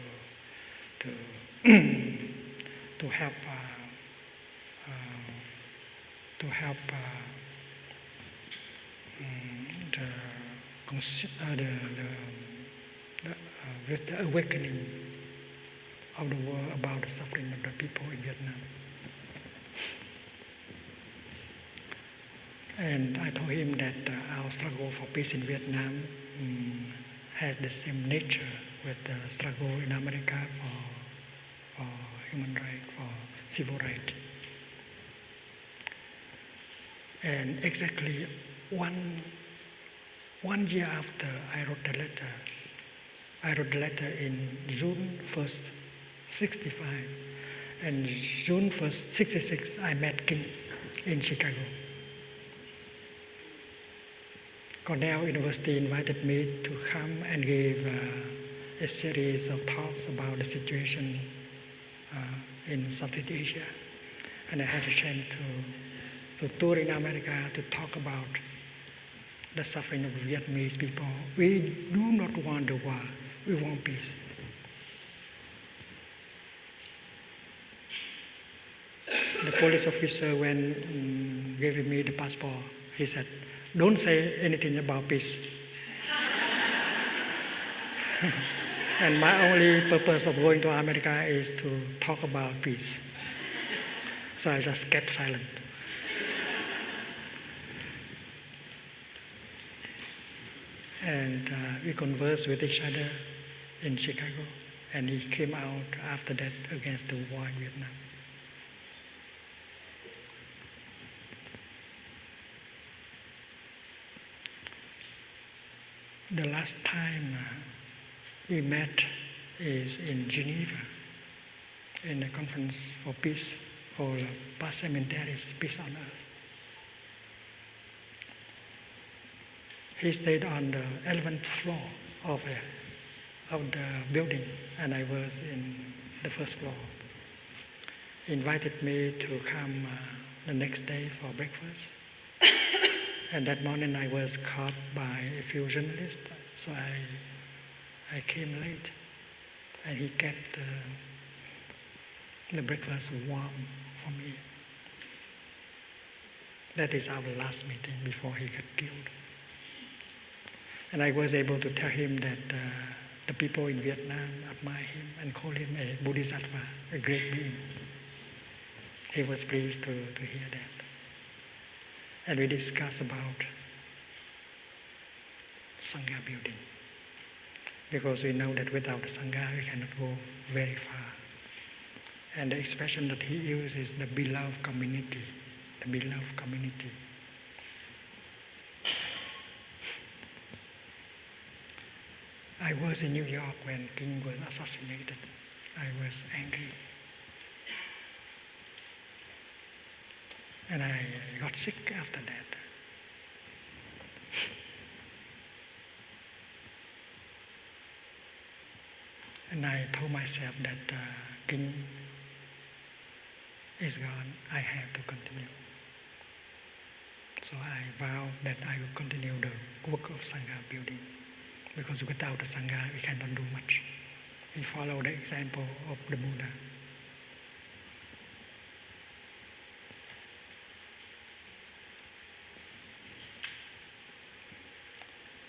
help with the awakening of the world about the suffering of the people in Vietnam. And I told him that our struggle for peace in Vietnam has the same nature with the struggle in America for human rights, for civil rights. And exactly one year after I wrote the letter in June 1st, 1965, and June 1st, 1966, I met King in Chicago. Cornell University invited me to come and give a series of talks about the situation in Southeast Asia. And I had a chance to tour in America to talk about the suffering of Vietnamese people. We do not want the war, we want peace. The police officer, when giving me the passport, he said, "Don't say anything about peace." And my only purpose of going to America is to talk about peace. So I just kept silent. And we conversed with each other in Chicago, and he came out after that against the war in Vietnam. The last time we met is in Geneva, in a conference for peace, for past cemeteries, peace on earth. He stayed on the 11th floor of the building, and I was in the first floor. He invited me to come the next day for breakfast. And that morning I was caught by a few journalists, so I came late, and he kept the breakfast warm for me. That is our last meeting before he got killed. And I was able to tell him that the people in Vietnam admire him and call him a bodhisattva, a great being. He was pleased to hear that. And we discussed about Sangha building. Because we know that without the Sangha we cannot go very far. And the expression that he used is the beloved community. The beloved community. I was in New York when King was assassinated. I was angry. And I got sick after that. And I told myself that King is gone, I have to continue. So I vowed that I will continue the work of Sangha building. Because without the Sangha, we cannot do much. We follow the example of the Buddha.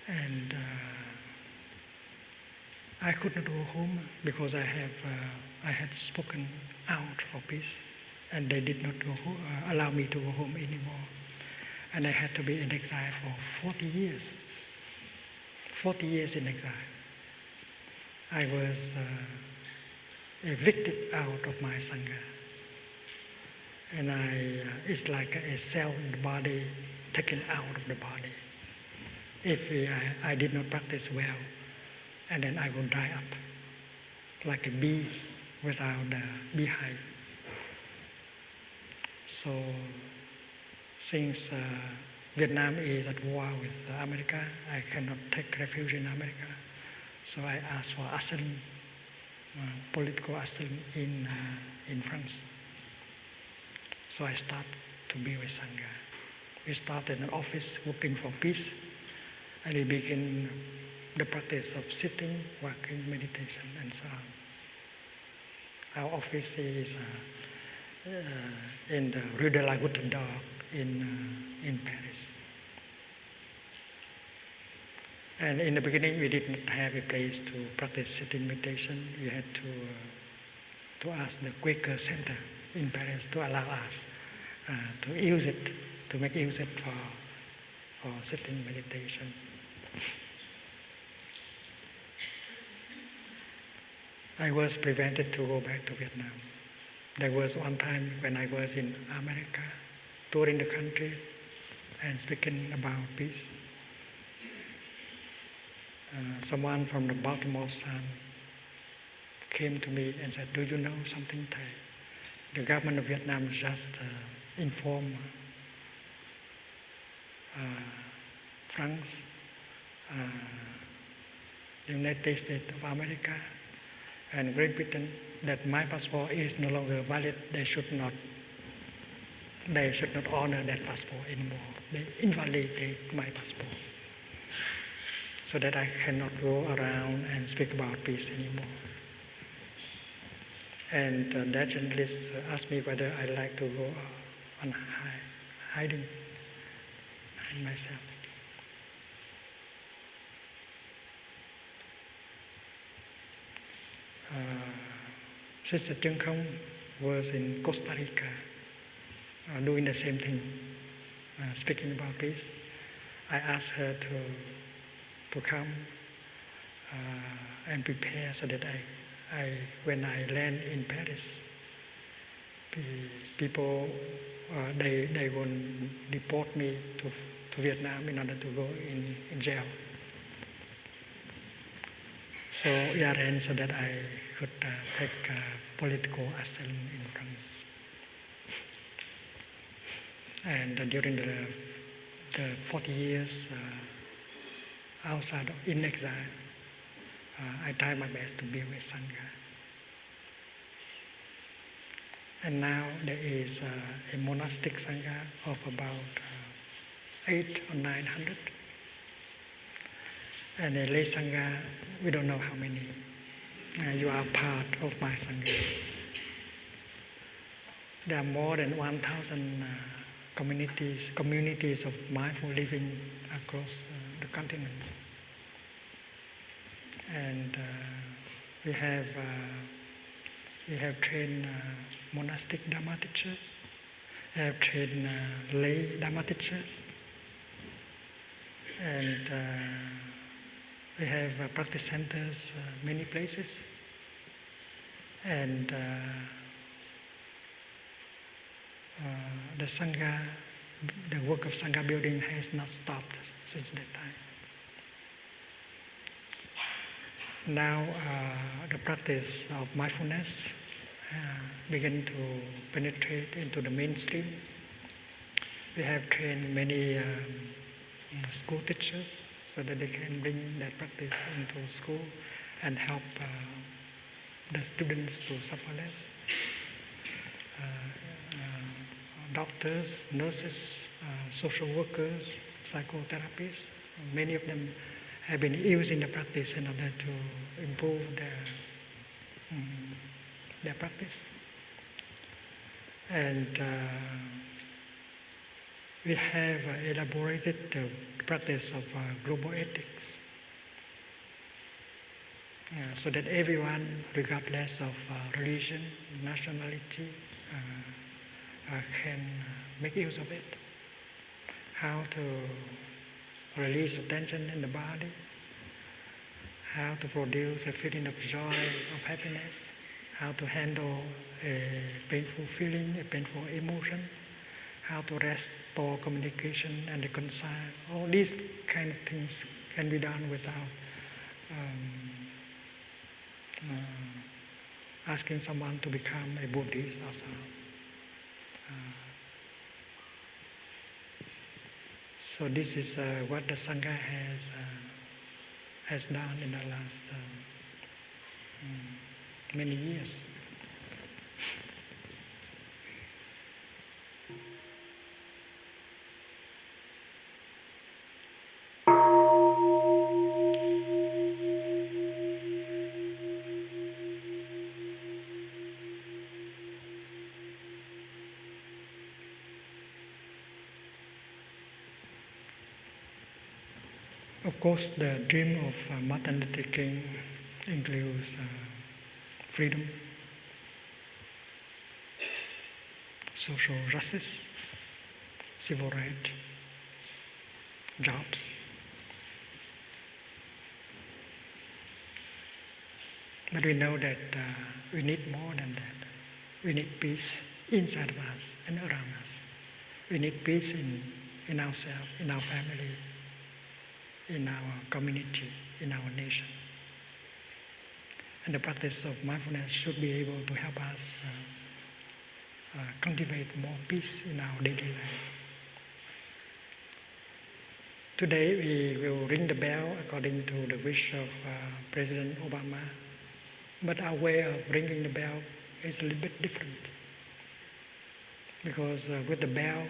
And I could not go home because I had spoken out for peace, and they did not allow me to go home anymore. And I had to be in exile for 40 years. 40 years in exile. I was evicted out of my Sangha. And it's like a cell in the body taken out of the body. If I did not practice well, and then I will dry up like a bee without a beehive. So since Vietnam is at war with America, I cannot take refuge in America. So I asked for asylum, political asylum in France. So I started to be with Sangha. We started an office working for peace, and we began the practice of sitting, walking, meditation, and so on. Our office is in the Rue de la Goutte d'Or in Paris. And in the beginning, we did not have a place to practice sitting meditation. We had to ask the Quaker Center in Paris to allow us to use it, to make use of it for sitting meditation. I was prevented to go back to Vietnam. There was one time when I was in America, touring the country and speaking about peace. Someone from the Baltimore Sun came to me and said, "Do you know something, Thay? The government of Vietnam just informed France, the United States of America, and Great Britain that my passport is no longer valid. They should not honor that passport anymore. They invalidate my passport." so that I cannot go around and speak about peace anymore. And that journalist asked me whether I like to go on hiding myself. Sister Chân Không was in Costa Rica doing the same thing, speaking about peace. I asked her to come and prepare so that when I land in Paris, people they won't deport me to Vietnam in order to go in jail. So I arranged so that I could take political asylum in France. And during the 40 years outside in exile, I tried my best to build a Sangha. And now there is a monastic Sangha of about 800 or 900. And a lay Sangha, we don't know how many. You are part of my Sangha. There are more than 1,000 communities of mindful living across the continents. And we have trained monastic Dharma teachers, we have trained lay Dharma teachers, and we have practice centers many places. And the Sangha, the work of Sangha building has not stopped since that time. Now the practice of mindfulness began to penetrate into the mainstream. We have trained many school teachers so that they can bring that practice into school and help the students to suffer less. Doctors, nurses, social workers, psychotherapists, many of them have been using the practice in order to improve their practice. And we have elaborated the practice of global ethics so that everyone, regardless of religion, nationality, can make use of it. How to release the tension in the body, how to produce a feeling of joy, of happiness, how to handle a painful feeling, a painful emotion, how to restore communication and reconcile. All these kind of things can be done without asking someone to become a Buddhist or so. So this is what the Sangha has done in the last many years. Of course, the dream of Martin Luther King includes freedom, social justice, civil rights, jobs. But we know that we need more than that. We need peace inside of us and around us. We need peace in ourselves, in our family, in our community, in our nation. And the practice of mindfulness should be able to help us cultivate more peace in our daily life. Today we will ring the bell according to the wish of President Obama, but our way of ringing the bell is a little bit different. Because with the bell,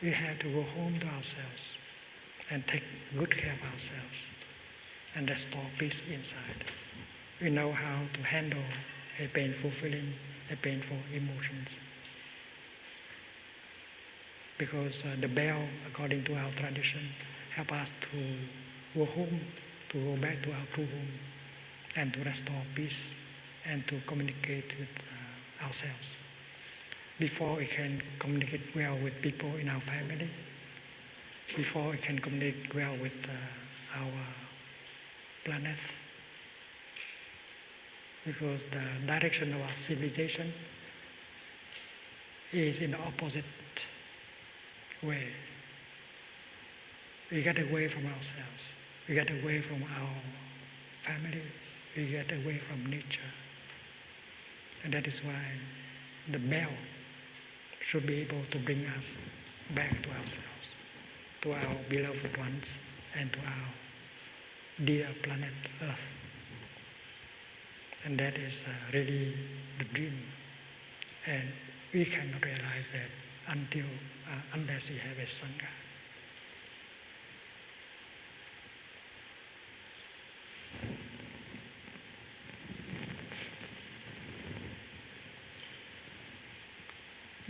we have to go home to ourselves. and take good care of ourselves and restore peace inside. We know how to handle a painful feeling, a painful emotions. Because the bell, according to our tradition, help us to go home, to go back to our true home, and to restore peace, and to communicate with ourselves. Before we can communicate well with people in our family, before we can communicate well with our planet, because the direction of our civilization is in the opposite way. We get away from ourselves, we get away from our family, we get away from nature. And that is why the bell should be able to bring us back to ourselves, to our beloved ones, and to our dear planet Earth. And that is really the dream. And we cannot realize that unless we have a Sangha.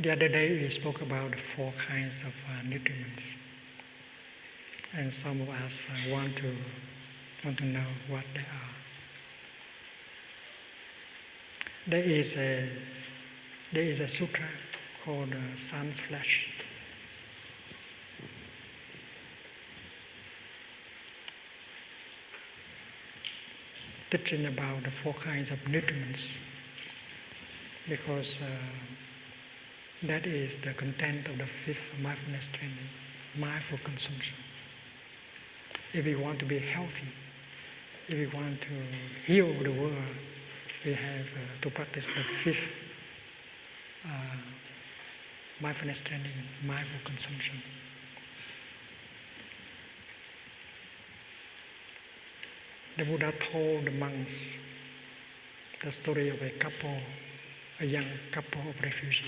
The other day we spoke about 4 kinds of nutriments, and some of us want to know what they are. There is a sutra called Sun's Flesh. Teaching about the 4 kinds of nutriments, because that is the content of the 5th mindfulness training, mindful consumption. If we want to be healthy, if we want to heal the world, we have to practice the 5th mindfulness training, mindful consumption. The Buddha told the monks the story of a young couple of refugees.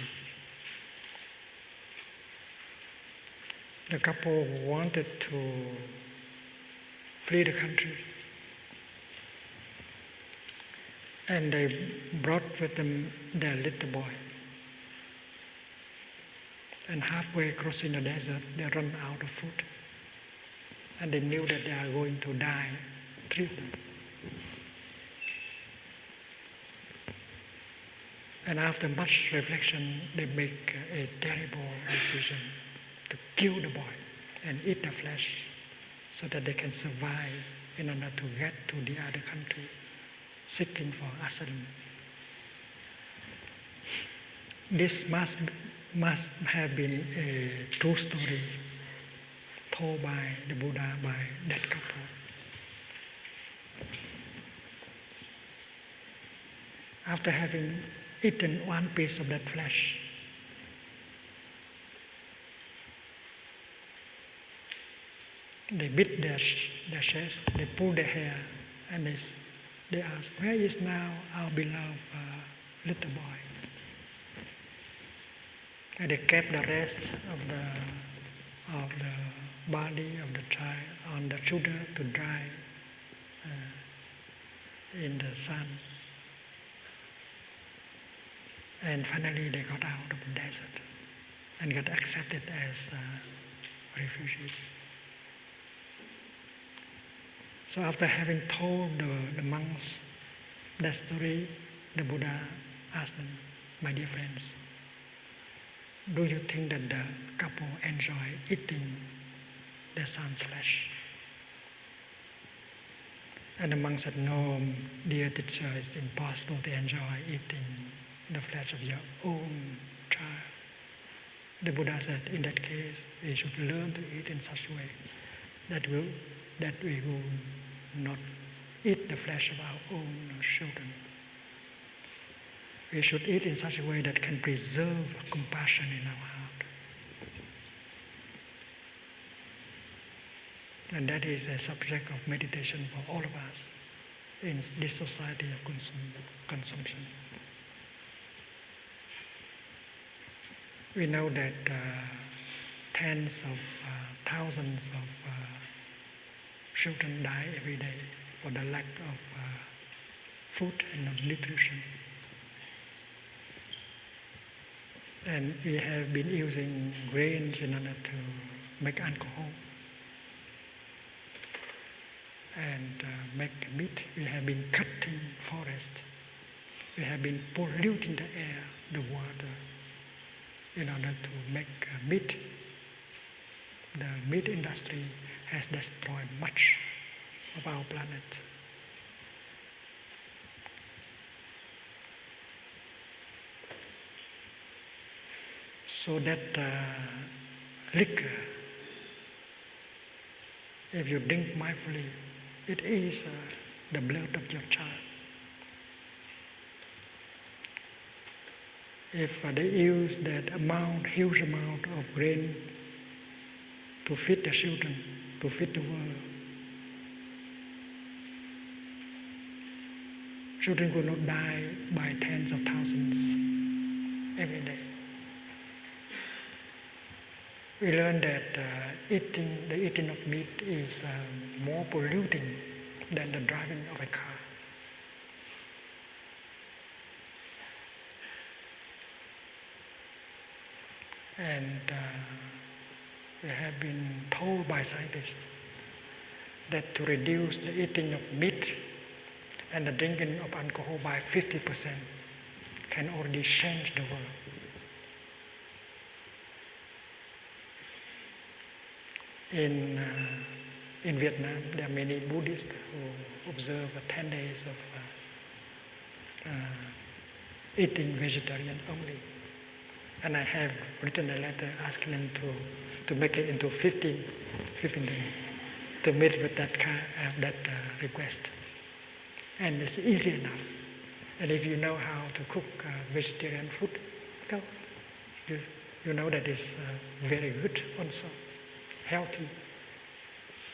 The couple wanted to flee the country, and they brought with them their little boy. And halfway crossing the desert, they ran out of food, and they knew that they are going to die, 3 of them. And after much reflection, they make a terrible decision to kill the boy and eat the flesh so that they can survive in order to get to the other country seeking for asylum. This must have been a true story told by the Buddha by that couple. After having eaten 1 piece of that flesh, they beat their chest, they pull their hair, and they ask, "Where is now our beloved little boy?" And they kept the rest of the body of the child on the shoulder to dry in the sun. And finally they got out of the desert and got accepted as refugees. So after having told the monks that story, the Buddha asked them, "My dear friends, do you think that the couple enjoy eating their son's flesh?" And the monk said, "No, dear teacher, it's impossible to enjoy eating the flesh of your own child." The Buddha said, "In that case, we should learn to eat in such a way that we will not eat the flesh of our own children. We should eat in such a way that can preserve compassion in our heart." And that is a subject of meditation for all of us in this society of consumption. We know that tens of thousands of children die every day for the lack of food and of nutrition. And we have been using grains in order to make alcohol and make meat. We have been cutting forests. We have been polluting the air, the water, in order to make meat. The meat industry has destroyed much of our planet. So that liquor, if you drink mindfully, it is the blood of your child. If they use that huge amount of grain to feed the children, to feed the world, children will not die by tens of thousands every day. We learned that the eating of meat is more polluting than the driving of a car. And we have been told by scientists that to reduce the eating of meat and the drinking of alcohol by 50% can already change the world. In Vietnam, there are many Buddhists who observe 10 days of eating vegetarian only. And I have written a letter asking them to make it into 15 days to meet with that request. And it's easy enough. And if you know how to cook vegetarian food, you know that it's very good also. Healthy.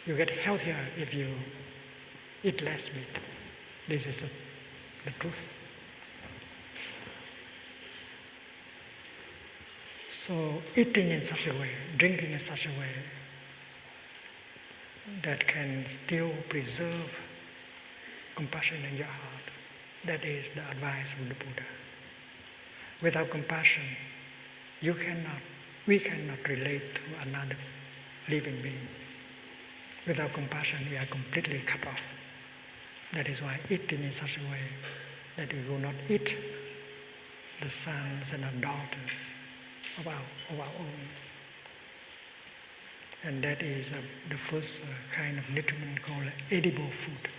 You get healthier if you eat less meat. This is the truth. So eating in such a way, drinking in such a way that can still preserve compassion in your heart, that is the advice of the Buddha. Without compassion, we cannot relate to another living being. Without compassion, we are completely cut off. That is why eating in such a way that we will not eat the sons and our daughters of our own. And that is the first kind of nutriment called edible food.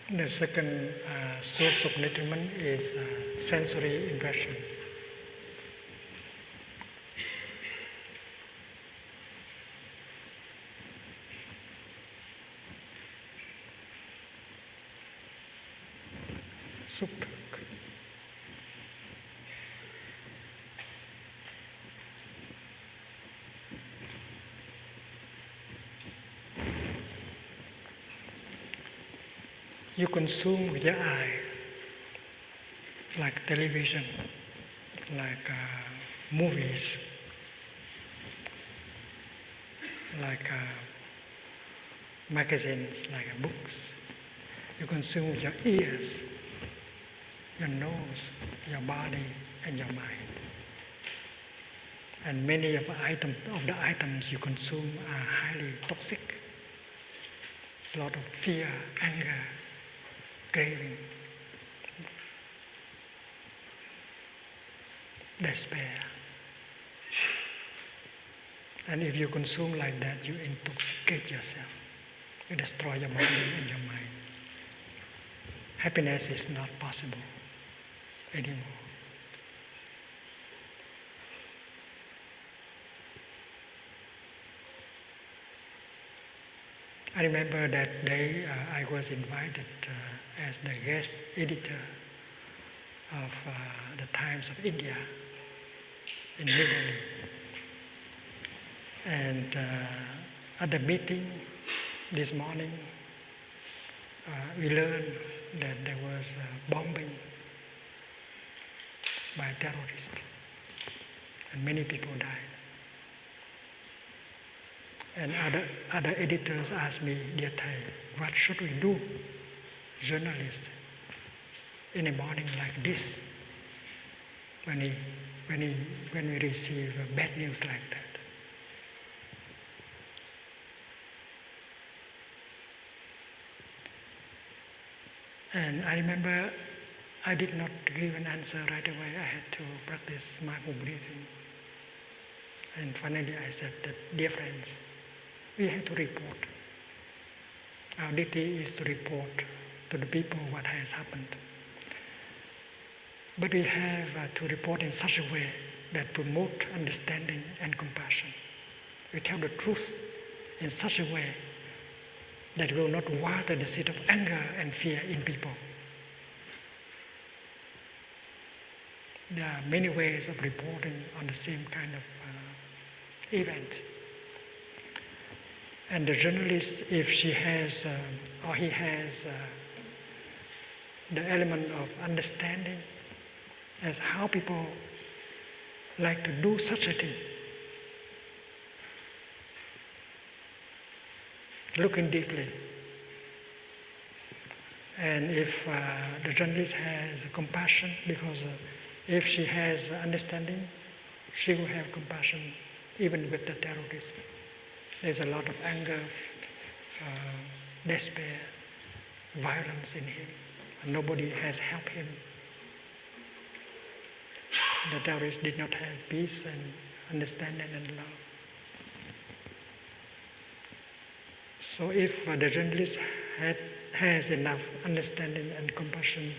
The second source of nutriment is sensory impression. Xúc thực. You consume with your eye, like television, like movies, like magazines, like books. You consume with your ears, your nose, your body, and your mind. And many of the items you consume are highly toxic. It's a lot of fear, anger, craving, despair. And if you consume like that, you intoxicate yourself. You destroy your body and your mind. Happiness is not possible anymore. I remember that day I was invited as the guest editor of the Times of India in New Delhi. And at the meeting this morning, we learned that there was bombing by terrorists, and many people died. And other editors asked me, "Dear Thay, what should we do, journalists, in a morning like this, when we receive bad news like that?" And I remember I did not give an answer right away. I had to practice mindful breathing. And finally I said that, "Dear friends, we have to report. Our duty is to report to the people what has happened. But we have to report in such a way that promote understanding and compassion. We tell the truth in such a way that will not water the seed of anger and fear in people." There are many ways of reporting on the same kind of event. And the journalist, if she has or he has the element of understanding as how people like to do such a thing, looking deeply. And if the journalist has compassion, because if she has understanding, she will have compassion even with the terrorist. There's a lot of anger, despair, violence in him. And nobody has helped him. The terrorist did not have peace and understanding and love. So if the journalist has enough understanding and compassion,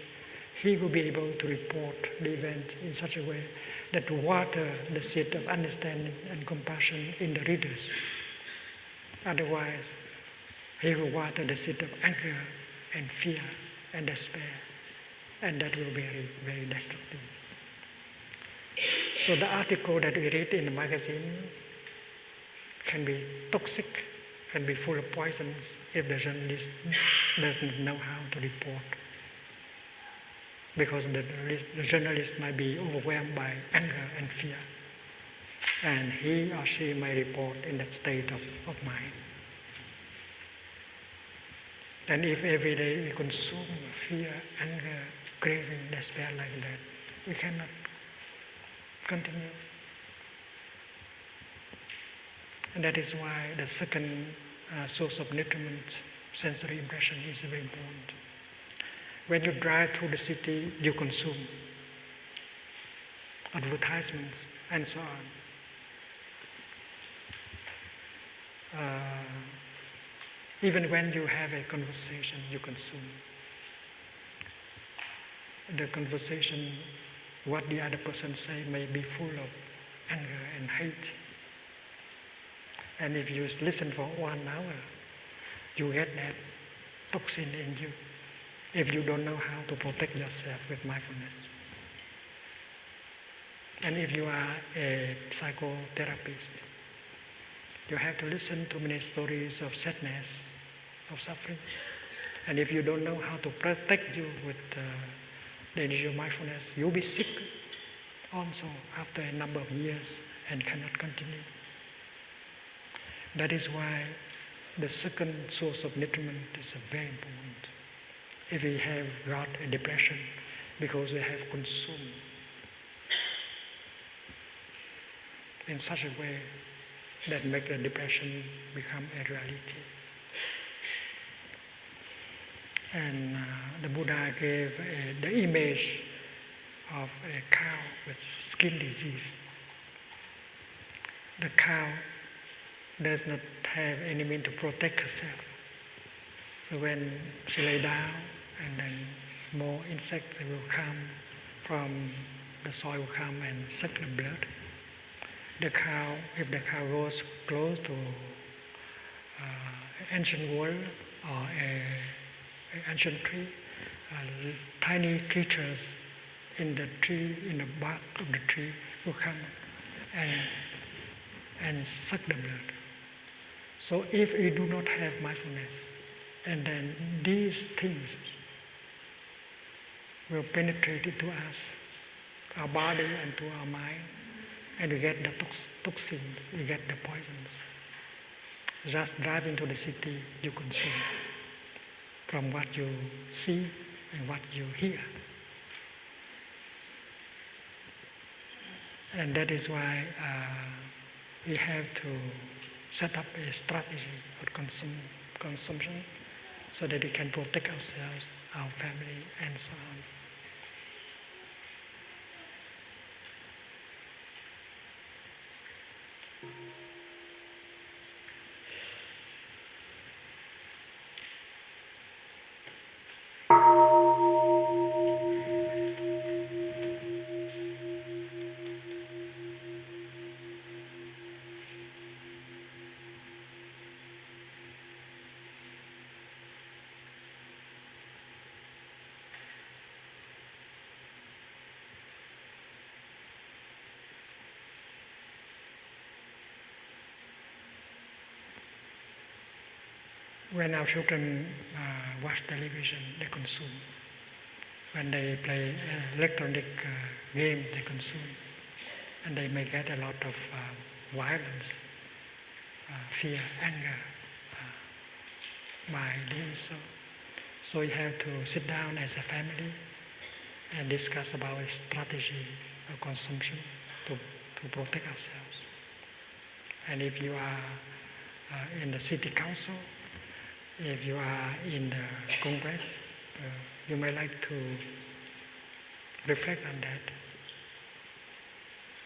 he will be able to report the event in such a way that water the seed of understanding and compassion in the readers. Otherwise, he will water the seed of anger and fear and despair, and that will be very, very destructive. So the article that we read in the magazine can be toxic, can be full of poisons if the journalist doesn't know how to report. Because the journalist might be overwhelmed by anger and fear, and he or she may report in that state of mind. And if every day we consume fear, anger, craving, despair like that, we cannot continue. And that is why the second source of nutriment, sensory impression, is very important. When you drive through the city, you consume advertisements and so on. Even when you have a conversation, you consume. The conversation, what the other person say may be full of anger and hate. And if you listen for 1 hour, you get that toxin in you, if you don't know how to protect yourself with mindfulness. And if you are a psychotherapist, you have to listen to many stories of sadness, of suffering. And if you don't know how to protect you with the energy of mindfulness, you'll be sick also after a number of years and cannot continue. That is why the second source of nutriment is very important. If we have got a depression because we have consumed in such a way that make the depression become a reality. And the Buddha gave the image of a cow with skin disease. The cow does not have any means to protect herself. So when she lay down, and then small insects will come from the soil, will come and suck the blood. The cow, if the cow goes close to ancient world or an ancient tree, tiny creatures in the tree, in the bark of the tree, will come and suck the blood. So if we do not have mindfulness, and then these things will penetrate into us, our body and to our mind, and we get the toxins, we get the poisons. Just drive into the city, you consume from what you see and what you hear. And that is why we have to set up a strategy of consumption so that we can protect ourselves, our family, and so on. When our children watch television, they consume. When they play electronic games, they consume. And they may get a lot of violence, fear, anger by doing so. So we have to sit down as a family and discuss about a strategy of consumption to protect ourselves. And if you are in the city council, if you are in the Congress, you may like to reflect on that,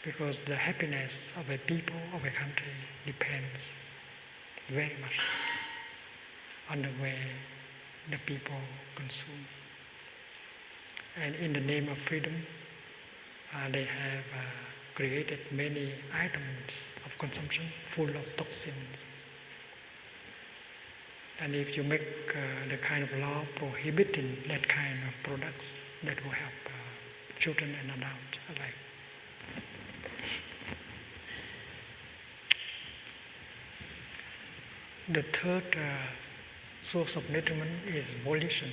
because the happiness of a people, of a country, depends very much on the way the people consume. And in the name of freedom, they have created many items of consumption full of toxins. And if you make the kind of law prohibiting that kind of products, that will help children and adults alike. The third source of nutriment is volition.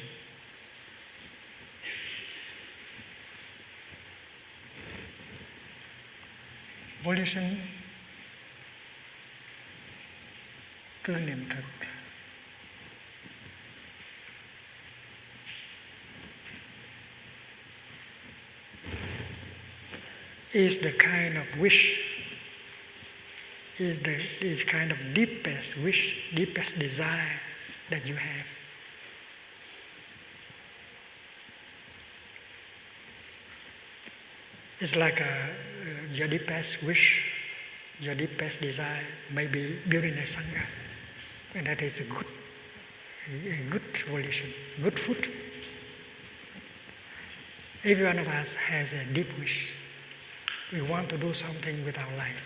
Volition, tư niệm thực, is the kind of wish, is kind of deepest wish, deepest desire that you have. It's like your deepest wish, your deepest desire may be building a sangha, and that is a good volition, good food. Every one of us has a deep wish. We want to do something with our life.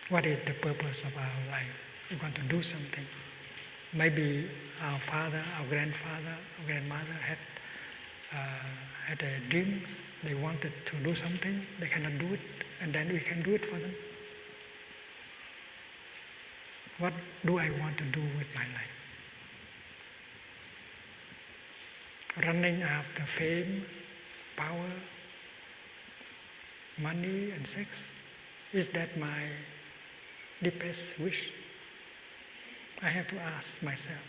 What is the purpose of our life? We want to do something. Maybe our father, our grandfather, our grandmother had a dream. They wanted to do something. They cannot do it, and then we can do it for them. What do I want to do with my life? Running after fame, power, money and sex? Is that my deepest wish? I have to ask myself.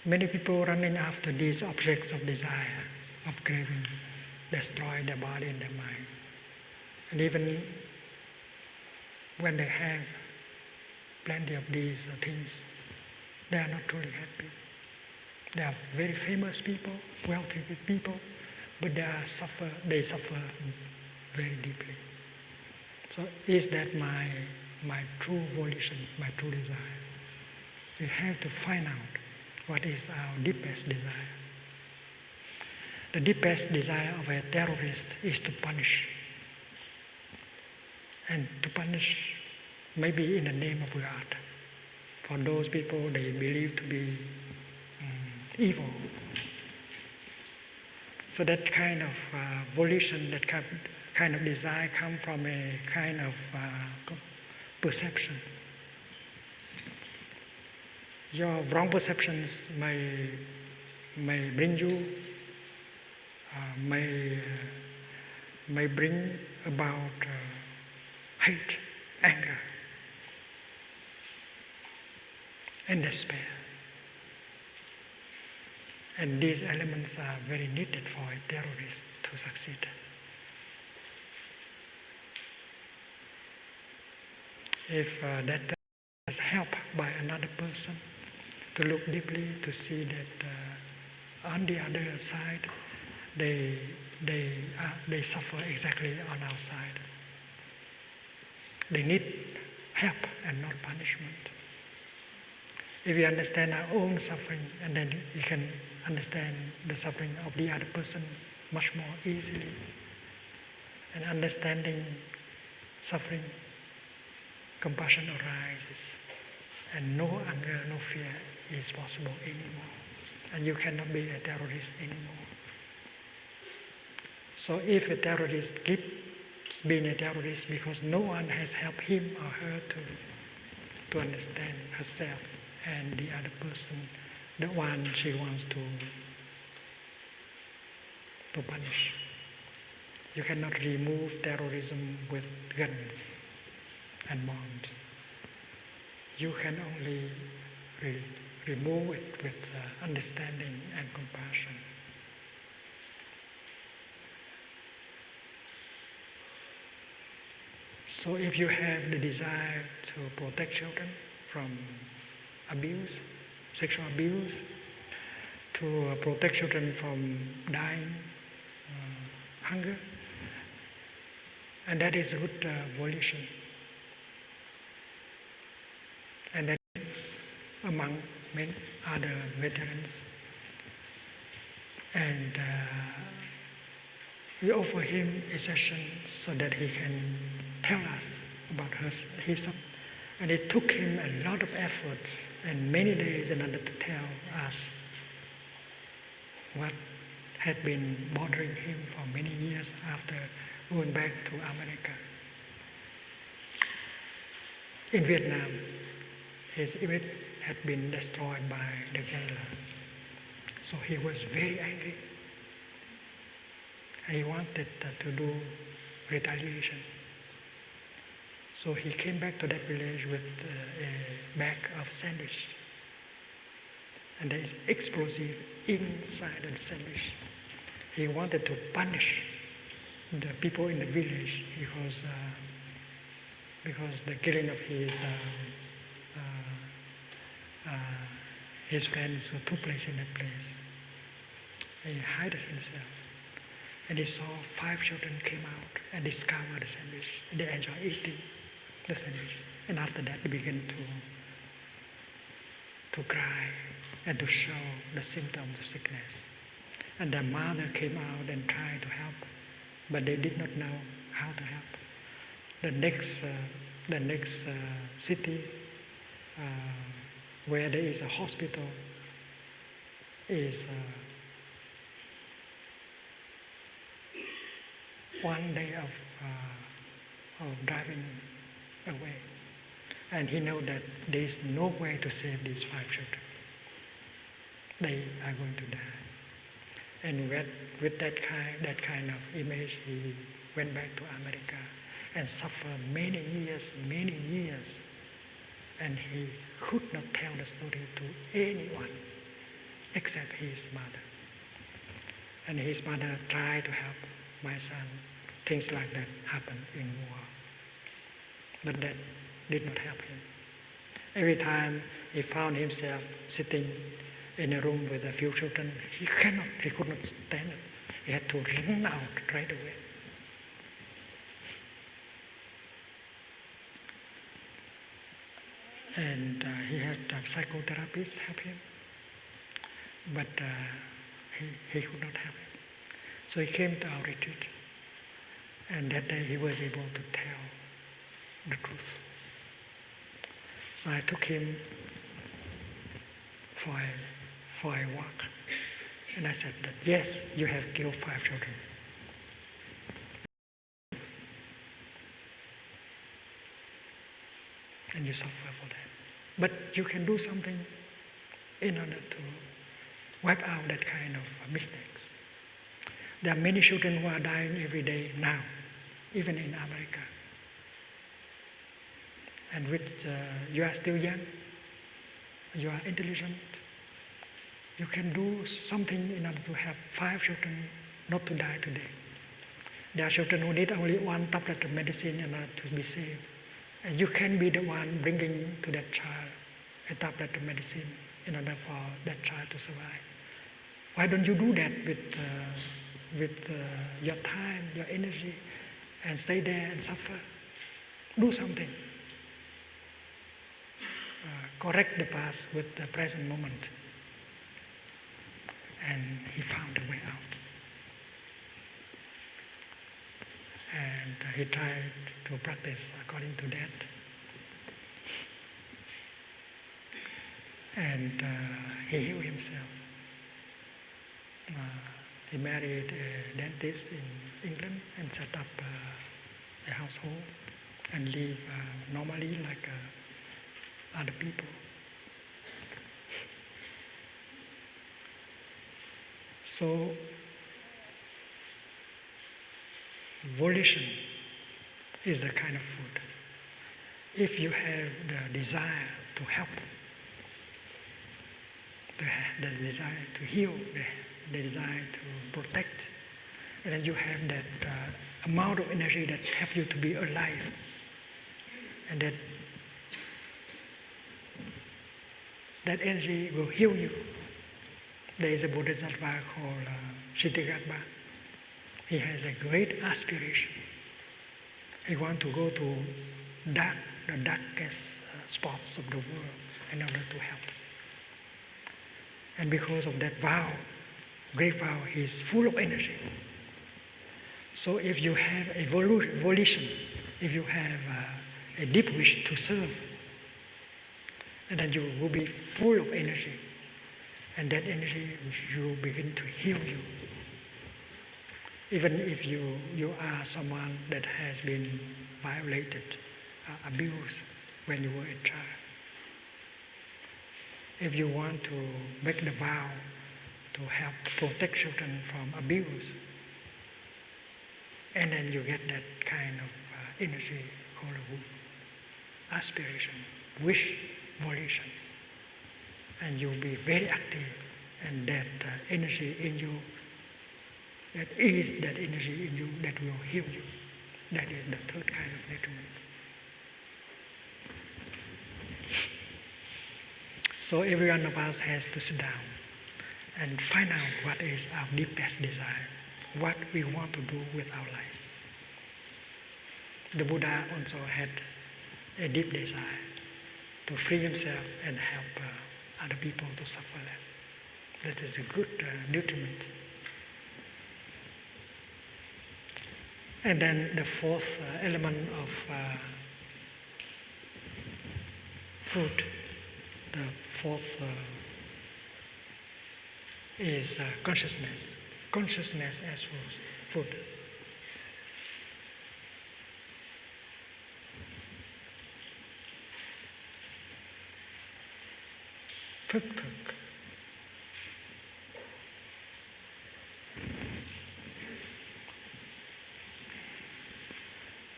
Many people running after these objects of desire, of craving, destroy their body and their mind. And even when they have plenty of these things, they are not truly happy. They are very famous people, wealthy people, but they suffer very deeply. So is that my true volition, my true desire? We have to find out what is our deepest desire. The deepest desire of a terrorist is to punish. And to punish maybe in the name of God. For those people they believe to be evil. So that kind of volition, that kind of desire comes from a kind of perception. Your wrong perceptions may bring you, may bring about hate, anger, and despair. And these elements are very needed for a terrorist to succeed. If that is helped by another person, to look deeply, to see that on the other side, they suffer exactly on our side. They need help and not punishment. If we understand our own suffering, and then we can understand the suffering of the other person much more easily. And understanding suffering, compassion arises, and no anger, no fear is possible anymore. And you cannot be a terrorist anymore. So if a terrorist keeps being a terrorist because no one has helped him or her to understand herself and the other person, the one she wants to punish. You cannot remove terrorism with guns and bombs. You can only remove it with understanding and compassion. So if you have the desire to protect children from abuse, sexual abuse, to protect children from dying, hunger, and that is a good volition. And that among many other veterans. And we offer him a session so that he can tell us about his. And it took him a lot of efforts and many days in order to tell us what had been bothering him for many years after going back to America. In Vietnam, his image had been destroyed by the guerrillas. So he was very angry. And he wanted to do retaliation. So he came back to that village with a bag of sandwich. And there is explosive inside the sandwich. He wanted to punish the people in the village because the killing of his friends who took place in that place. He hid himself. And he saw 5 children came out and discovered the sandwich. And they enjoyed eating the sandwich. And after that, they began to cry and to show the symptoms of sickness. And their mother came out and tried to help, but they did not know how to help. The next city where there is a hospital is 1 day of driving away. And he knows that there is no way to save these 5 children. They are going to die. And with that kind of image, he went back to America and suffered many years. And he could not tell the story to anyone except his mother. And his mother tried to help my son. Things like that happen in war. But that did not help him. Every time he found himself sitting in a room with a few children, he could not stand it. He had to run out right away. and he had a psychotherapist help him, but he could not help him. So he came to our retreat, and that day he was able to tell the truth. So I took him for a walk, and I said that yes, you have killed 5 children. And you suffer for that. But you can do something in order to wipe out that kind of mistakes. There are many children who are dying every day now, even in America. And you are still young, you are intelligent, you can do something in order to have 5 children not to die today. There are children who need only 1 tablet of medicine in order to be saved. And you can be the one bringing to that child a tablet of medicine in order for that child to survive. Why don't you do that with your time, your energy, and stay there and suffer? Do something. Correct the past with the present moment. And he found a way out. And he tried to practice according to that. And he healed himself. He married a dentist in England and set up a household and live normally like other people. So, volition is the kind of food. If you have the desire to help, the desire to heal, the desire to protect, and then you have that amount of energy that helps you to be alive, and that energy will heal you. There is a Bodhisattva called Kshitigarbha. He has a great aspiration. He wants to go to the darkest spots of the world in order to help. And because of that vow, great vow, he is full of energy. So if you have a volition, if you have a deep wish to serve, and then you will be full of energy. And that energy will begin to heal you. Even if you are someone that has been violated, abused when you were a child. If you want to make the vow to help protect children from abuse, and then you get that kind of energy called aspiration, wish, volition. And you'll be very active, and that energy in you, that is that energy in you that will heal you. That is the third kind of nutriment. So every one of us has to sit down and find out what is our deepest desire, what we want to do with our life. The Buddha also had a deep desire to free himself and help other people to suffer less. That is a good nutriment. And then the fourth element of food, the fourth is consciousness. Consciousness as food. Tuk-tuk.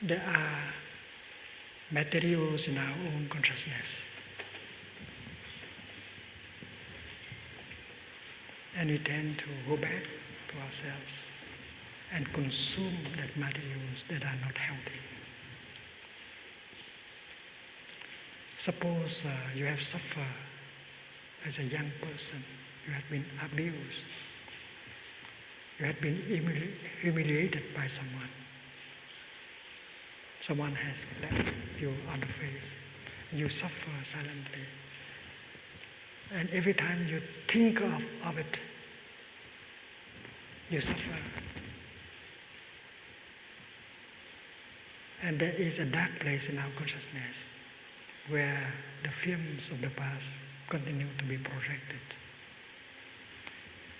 There are materials in our own consciousness. And we tend to go back to ourselves and consume that materials that are not healthy. Suppose you have suffered as a young person, you have been abused, you have been humiliated by someone. Someone has slapped you on the face, you suffer silently. And every time you think of it, you suffer. And there is a dark place in our consciousness where the films of the past continue to be projected.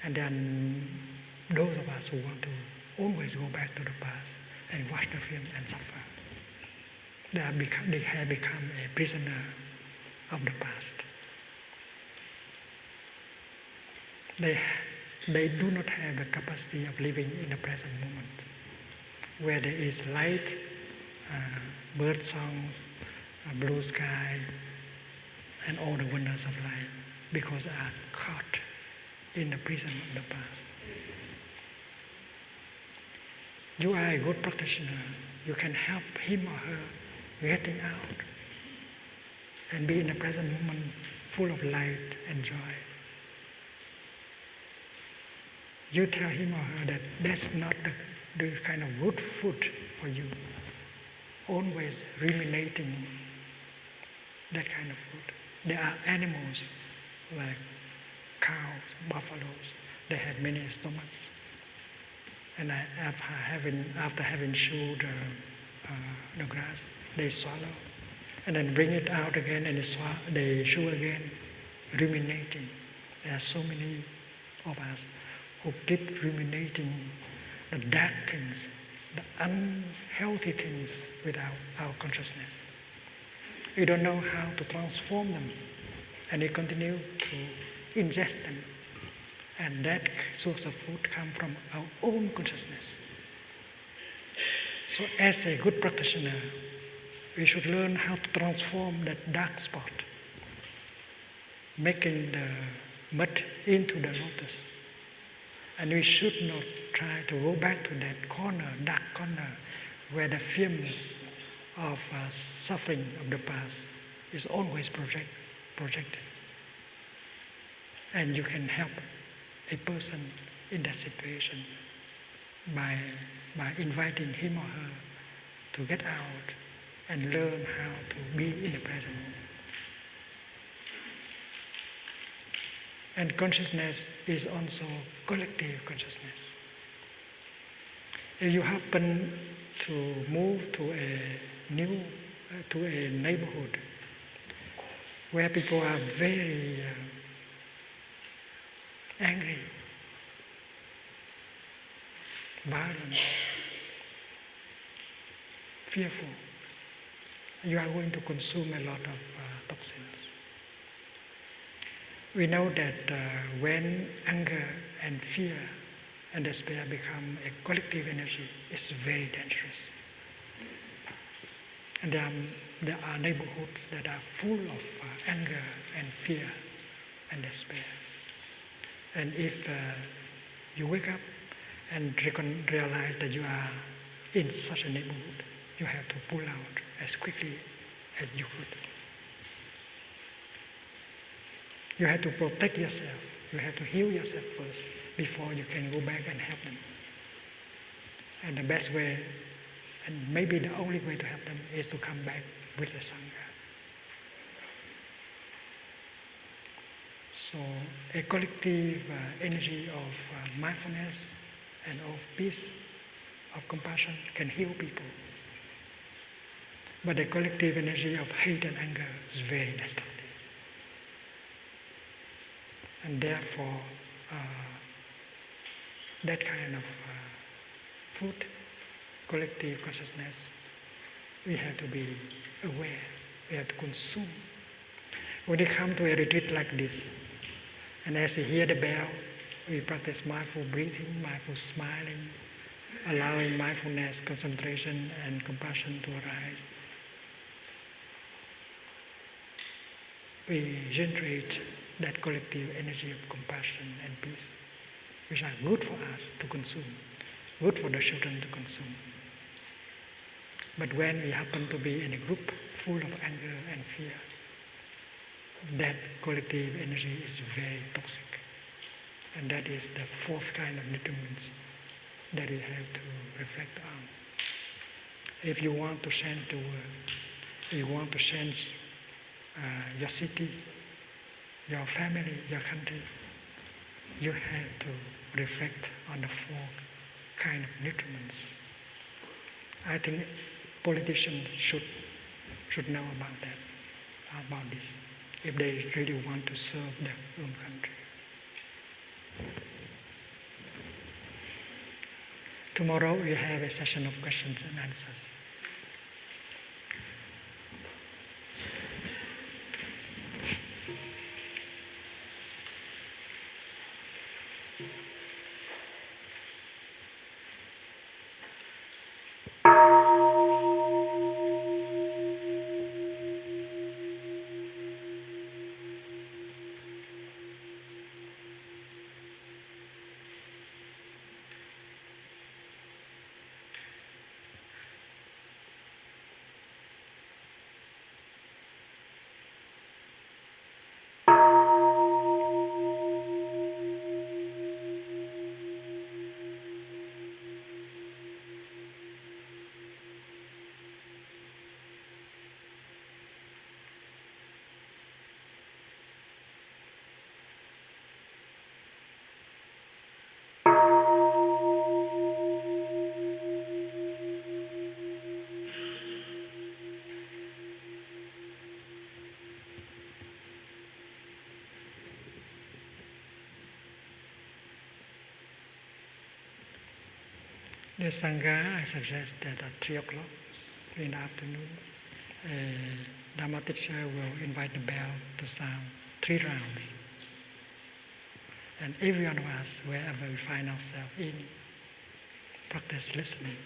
And then those of us who want to always go back to the past and watch the film and suffer, they have become a prisoner of the past. They do not have the capacity of living in the present moment, where there is light, bird songs, blue sky, and all the wonders of life, because they are caught in the prison of the past. You are a good practitioner. You can help him or her getting out and be in the present moment full of light and joy. You tell him or her that that's not the kind of good food for you. Always ruminating that kind of food. There are animals like cows, buffaloes. They have many stomachs. And after having chewed the grass, they swallow. And then bring it out again and they chew again, ruminating. There are so many of us who keep ruminating the dark things, the unhealthy things without our consciousness. We don't know how to transform them, and we continue to ingest them. And that source of food comes from our own consciousness. So as a good practitioner, we should learn how to transform that dark spot, making the mud into the lotus. And we should not try to go back to that corner, dark corner, where the films of suffering of the past is always projected. And you can help a person in that situation by inviting him or her to get out and learn how to be in the present moment. And consciousness is also collective consciousness. If you happen to move to a neighborhood where people are very angry, violent, fearful, you are going to consume a lot of toxins. We know that when anger and fear and despair become a collective energy, it's very dangerous. And there are neighborhoods that are full of anger and fear and despair. And if you wake up and realize that you are in such a neighborhood, you have to pull out as quickly as you could. You have to protect yourself. You have to heal yourself first before you can go back and help them. And the best way, and maybe the only way to help them, is to come back with the Sangha. So a collective energy of mindfulness and of peace, of compassion can heal people. But the collective energy of hate and anger is very destructive. And therefore, that kind of food, collective consciousness, we have to be aware, we have to consume. When we come to a retreat like this, and as we hear the bell, we practice mindful breathing, mindful smiling, allowing mindfulness, concentration, and compassion to arise. We generate that collective energy of compassion and peace, which are good for us to consume, good for the children to consume. But when we happen to be in a group full of anger and fear, that collective energy is very toxic. And that is the fourth kind of determinants that we have to reflect on. If you want to change the world, if you want to change your city, your family, your country, you have to reflect on the four kind of nutriments. I think politicians should know about this, if they really want to serve their own country. Tomorrow we have a session of questions and answers. The Sangha, I suggest that at 3 o'clock in the afternoon, Dharma teacher will invite the bell to sound 3 rounds. And every one of us, wherever we find ourselves in, practice listening,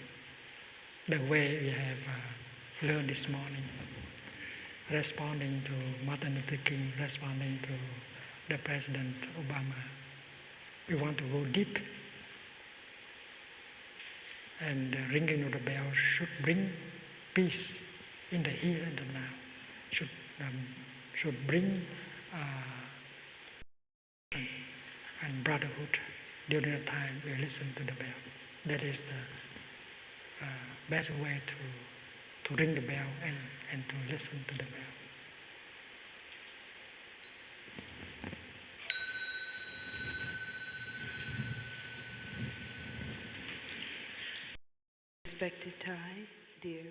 the way we have learned this morning, responding to Martin Luther King, responding to the President Obama. We want to go deep. And the ringing of the bell should bring peace in the here and the now. Should bring and brotherhood during the time we listen to the bell. That is the best way to ring the bell and to listen to the bell. Respected Thay, dear